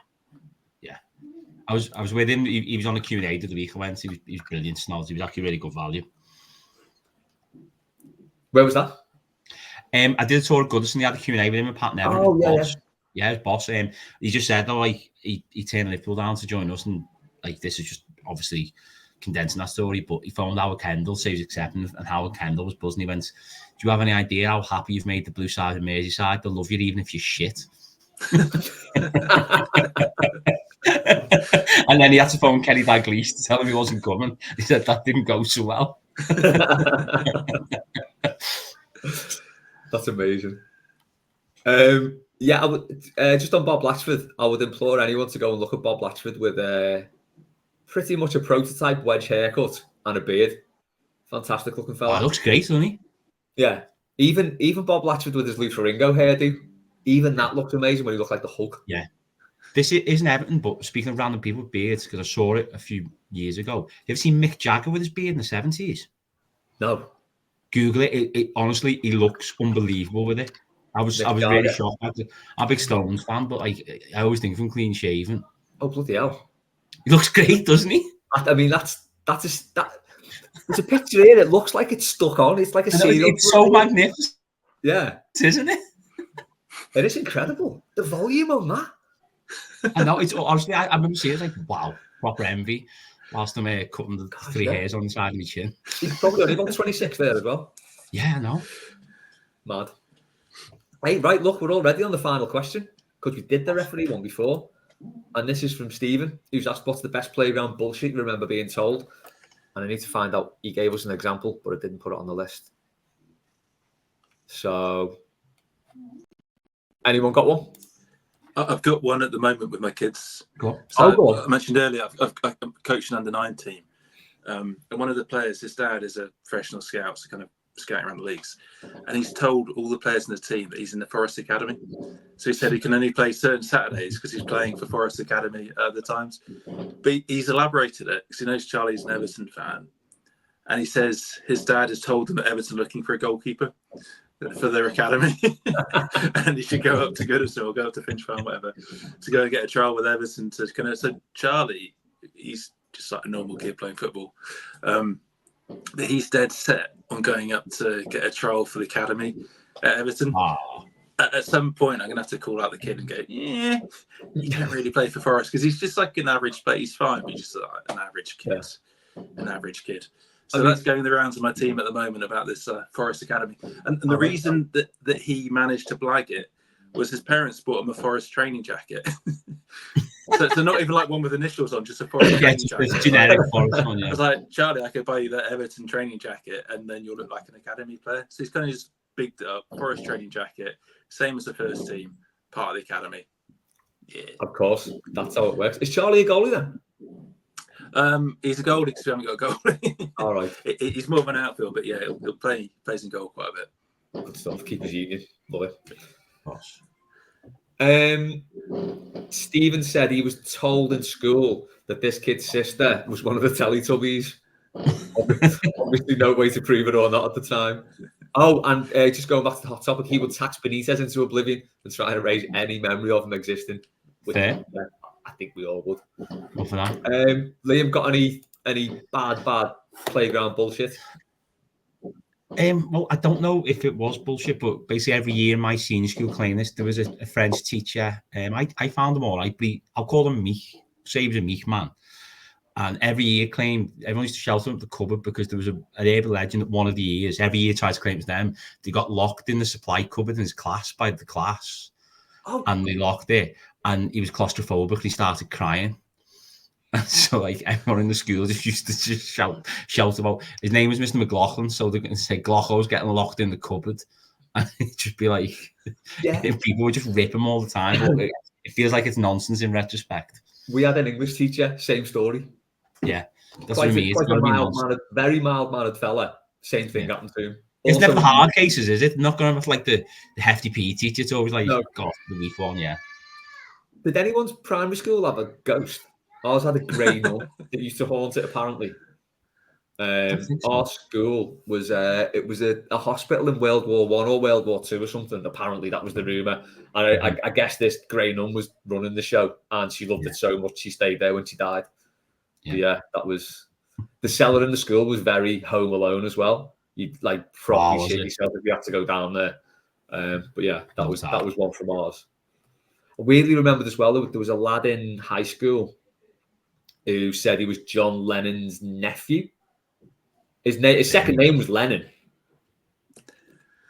Speaker 2: Yeah. I was with him. He was on the Q&A the week I went. He was brilliant. Snoz. He was actually really good value.
Speaker 1: Where was that?
Speaker 2: I did a tour of Goodison. He had a Q&A with him and Pat Neville.
Speaker 1: Oh, yeah.
Speaker 2: Yeah, his boss. He just said, like, he turned Liverpool down to join us. And, like, this is just obviously condensing that story. But he phoned Howard Kendall, so he was accepting. And Howard Kendall was buzzing. He went, do you have any idea how happy you've made the blue side of Merseyside? They'll love you even if you're shit. And then he had to phone Kenny Dalglish to tell him he wasn't coming. He said that didn't go so well.
Speaker 1: That's amazing. I would just on Bob Latchford, I would implore anyone to go and look at Bob Latchford with pretty much a prototype wedge haircut and a beard. Fantastic looking fella.
Speaker 2: Oh, looks great, doesn't he?
Speaker 1: Yeah. Even Bob Latchford with his Lou Ferrigno hairdo, even that looked amazing when he looked like the Hulk.
Speaker 2: Yeah. This isn't Everton, but speaking of random people with beards, because I saw it a few years ago. You ever seen Mick Jagger with his beard in the 70s?
Speaker 1: No.
Speaker 2: Google it. Honestly, he looks unbelievable with it. I was really shocked. I'm a big Stones fan, but like I always think of him clean shaven.
Speaker 1: Oh bloody hell!
Speaker 2: He looks great, doesn't he?
Speaker 1: I mean, that's there's a picture here. It looks like it's stuck on. It's like a serial.
Speaker 2: It's so magnificent.
Speaker 1: Yeah,
Speaker 2: isn't it?
Speaker 1: It is incredible. The volume on that.
Speaker 2: I know. It's honestly, I remember seeing it like, wow, proper envy. Whilst I'm cutting the three hairs on the side of my chin.
Speaker 1: He's probably only about 26 there as well.
Speaker 2: Yeah, I know.
Speaker 1: Mad. Hey, right, look, we're already on the final question because we did the referee one before. And this is from Stephen, who's asked what's the best playground bullshit you remember being told. And I need to find out. He gave us an example, but I didn't put it on the list. So, anyone got one?
Speaker 3: I've got one at the moment with my kids.
Speaker 2: Go on.
Speaker 3: So
Speaker 1: go on.
Speaker 3: I mentioned earlier, I'm coaching under 9 team. And one of the players, his dad is a professional scout, so kind of scouting around the leagues. And he's told all the players in the team that he's in the Forest Academy. So he said he can only play certain Saturdays because he's playing for Forest Academy at other times. But he's elaborated it because he knows Charlie's an Everton fan. And he says his dad has told them that Everton are looking for a goalkeeper for their academy. And he should go up to Goodison or go up to Finch Farm, whatever, to go and get a trial with Everton to kind of. So Charlie, he's just like a normal kid playing football. But he's dead set on going up to get a trial for the academy at Everton.
Speaker 2: Oh.
Speaker 3: At some point, I'm going to have to call out the kid and go, yeah, you can't really play for Forest because he's just like an average player. He's fine, but he's just like an average kid. Yeah. An average kid. So that's going the rounds of my team at the moment about this Forest Academy. And the reason that he managed to blag it was his parents bought him a Forest training jacket. So not even like one with initials on, just a Forest training jacket.
Speaker 2: It's generic Forest one, yeah.
Speaker 3: I was like, Charlie, I could buy you that Everton training jacket and then you'll look like an academy player. So he's kind of just bigged it up. Forest training jacket, same as the first team, part of the academy. Yeah.
Speaker 1: Of course, that's how it works. Is Charlie a goalie then?
Speaker 3: He's a goalie because we haven't got a goalie.
Speaker 1: All right.
Speaker 3: He's more of an outfield, but yeah, he'll plays in goal quite a bit.
Speaker 1: Good stuff. Keepers Union. Love it.
Speaker 2: Gosh.
Speaker 1: Stephen said he was told in school that this kid's sister was one of the Teletubbies. Obviously, no way to prove it or not at the time. Oh, and just going back to the hot topic, he would tax Benitez into oblivion and try to erase any memory of him existing. Which, I think we all would.
Speaker 2: Go for that.
Speaker 1: Liam, got any bad playground bullshit?
Speaker 2: Well, I don't know if it was bullshit, but basically every year in my senior school claim this, there was a French teacher. I found him all right, but I'll call him Meek. Say he was a Meek man. And every year claimed, everyone used to shout him at the cupboard because there was an urban legend that one of the years, every year tried to claim it's them. They got locked in the supply cupboard in his class by the class. Oh. And they locked it. And he was claustrophobic and he started crying. And so, like, everyone in the school just used to just shout about, his name was Mr. McLaughlin, so they're going to say, Glocko's getting locked in the cupboard. And it'd just be like, people would just rip him all the time. But it feels like it's nonsense in retrospect.
Speaker 1: We had an English teacher, same story.
Speaker 2: Yeah. That's what I mean.
Speaker 1: Quite a mild-mannered, very mild-mannered fella. Same thing happened to him.
Speaker 2: It's
Speaker 1: Also,
Speaker 2: never the hard cases, is it? Not going with like the hefty PE teacher. It's always like,
Speaker 1: No.
Speaker 2: God, the weak one, yeah.
Speaker 1: Did anyone's primary school have a ghost? Ours had a grey nun that used to haunt it, apparently. Our school was it was a hospital in World War One or World War Two or something. Apparently, that was the rumor. And I guess this grey nun was running the show, and she loved it so much she stayed there when she died. Yeah, that was the cellar in the school was very Home Alone as well. You'd like probably shit yourself if you had to go down there. But yeah, that was one from ours. I weirdly remembered as well. There was a lad in high school who said he was John Lennon's nephew. His second name was Lennon.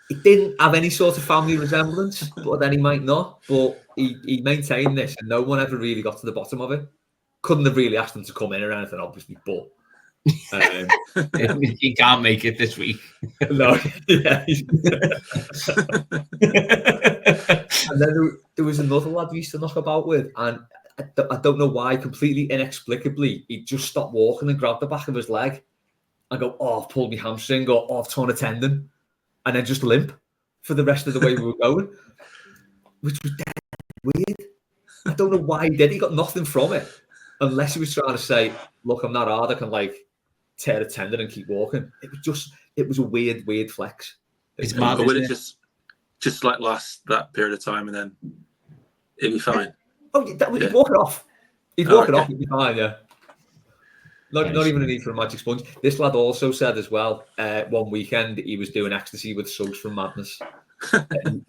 Speaker 1: He didn't have any sort of family resemblance, but then he might not. But he maintained this, and no one ever really got to the bottom of it. Couldn't have really asked him to come in or anything, obviously, but
Speaker 2: he can't make it this week.
Speaker 1: No, yeah. And then there was another lad we used to knock about with, and I don't know why, completely inexplicably, he just stopped walking and grabbed the back of his leg and go, "Oh, I've pulled my hamstring," or "Oh, I've torn a tendon," and then just limp for the rest of the way we were going, which was dead weird. I don't know why he did. He got nothing from it, unless he was trying to say, "Look, I'm not hard. I can like tear a tendon and keep walking." It was a weird flex.
Speaker 2: It's mad.
Speaker 3: Or will it just like last that period of time and then it'd be fine?
Speaker 1: Oh, he'd walk it off. He'd walk it off. He'd be fine. Yeah. Not even a need for a magic sponge. This lad also said as well, one weekend he was doing ecstasy with Sugs from Madness.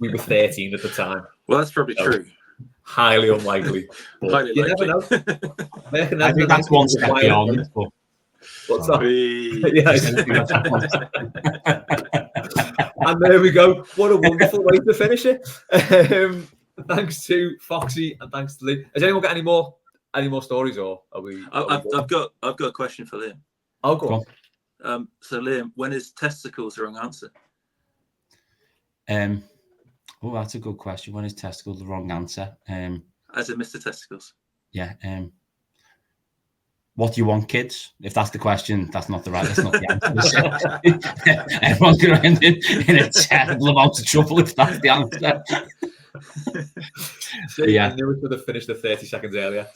Speaker 1: We were 13 at the time.
Speaker 3: Well, that's probably true.
Speaker 1: Highly unlikely. But you never know.
Speaker 2: I think that's one step beyond.
Speaker 1: What's that? And there we go. What a wonderful way to finish it. Thanks to Foxy and thanks to Lee. Has anyone got any more stories, or are we?
Speaker 3: I've got a question for Liam.
Speaker 1: Oh, go
Speaker 3: on. So Liam, when is testicles the wrong answer?
Speaker 2: Oh, that's a good question. When is testicles the wrong answer?
Speaker 3: As in Mr. Testicles.
Speaker 2: Yeah. What do you want, kids? If that's the question, that's not the answer. Everyone's going to end in a terrible amount of trouble if that's the answer.
Speaker 1: Yeah, I knew it would have finished the 30 seconds earlier.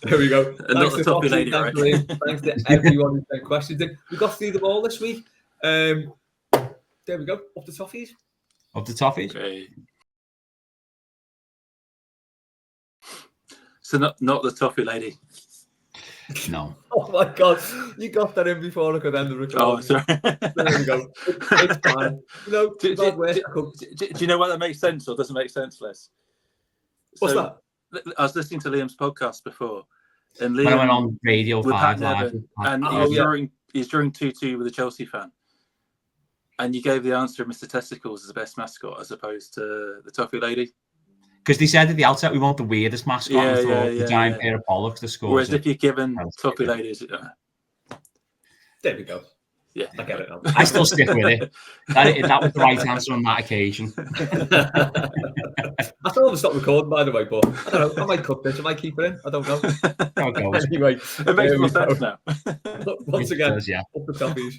Speaker 1: There we go. Thanks to Foxy, lady, thanks to everyone who sent questions in. We got through them all this week. There we go. Up the toffees.
Speaker 3: Okay. So not the toffee lady.
Speaker 2: No.
Speaker 1: Oh my God, you got that in before I could end the recording.
Speaker 3: Oh, sorry.
Speaker 1: There we go. It's fine.
Speaker 3: Do you know why that makes sense or doesn't make sense, Les?
Speaker 1: What's that?
Speaker 3: I was listening to Liam's podcast before, and Liam
Speaker 2: when I went on Radio 5
Speaker 3: Live, and he's during 2-2 with a Chelsea fan, and you gave the answer of Mr. Testicles as the best mascot as opposed to the toffee lady.
Speaker 2: Because they said at the outset we want the weirdest mascot, the giant pair of bollocks to score.
Speaker 3: Whereas if you're given toffee ladies,
Speaker 1: there we go.
Speaker 3: Yeah,
Speaker 1: I get it now.
Speaker 2: I still stick with it. That was the right answer on that occasion.
Speaker 1: I still haven't stopped recording, by the way, but I don't know. I might cut this. I might keep it in. I don't know.
Speaker 2: Okay.
Speaker 1: Anyway,
Speaker 3: it makes more sense now.
Speaker 1: Once again, up the toffees.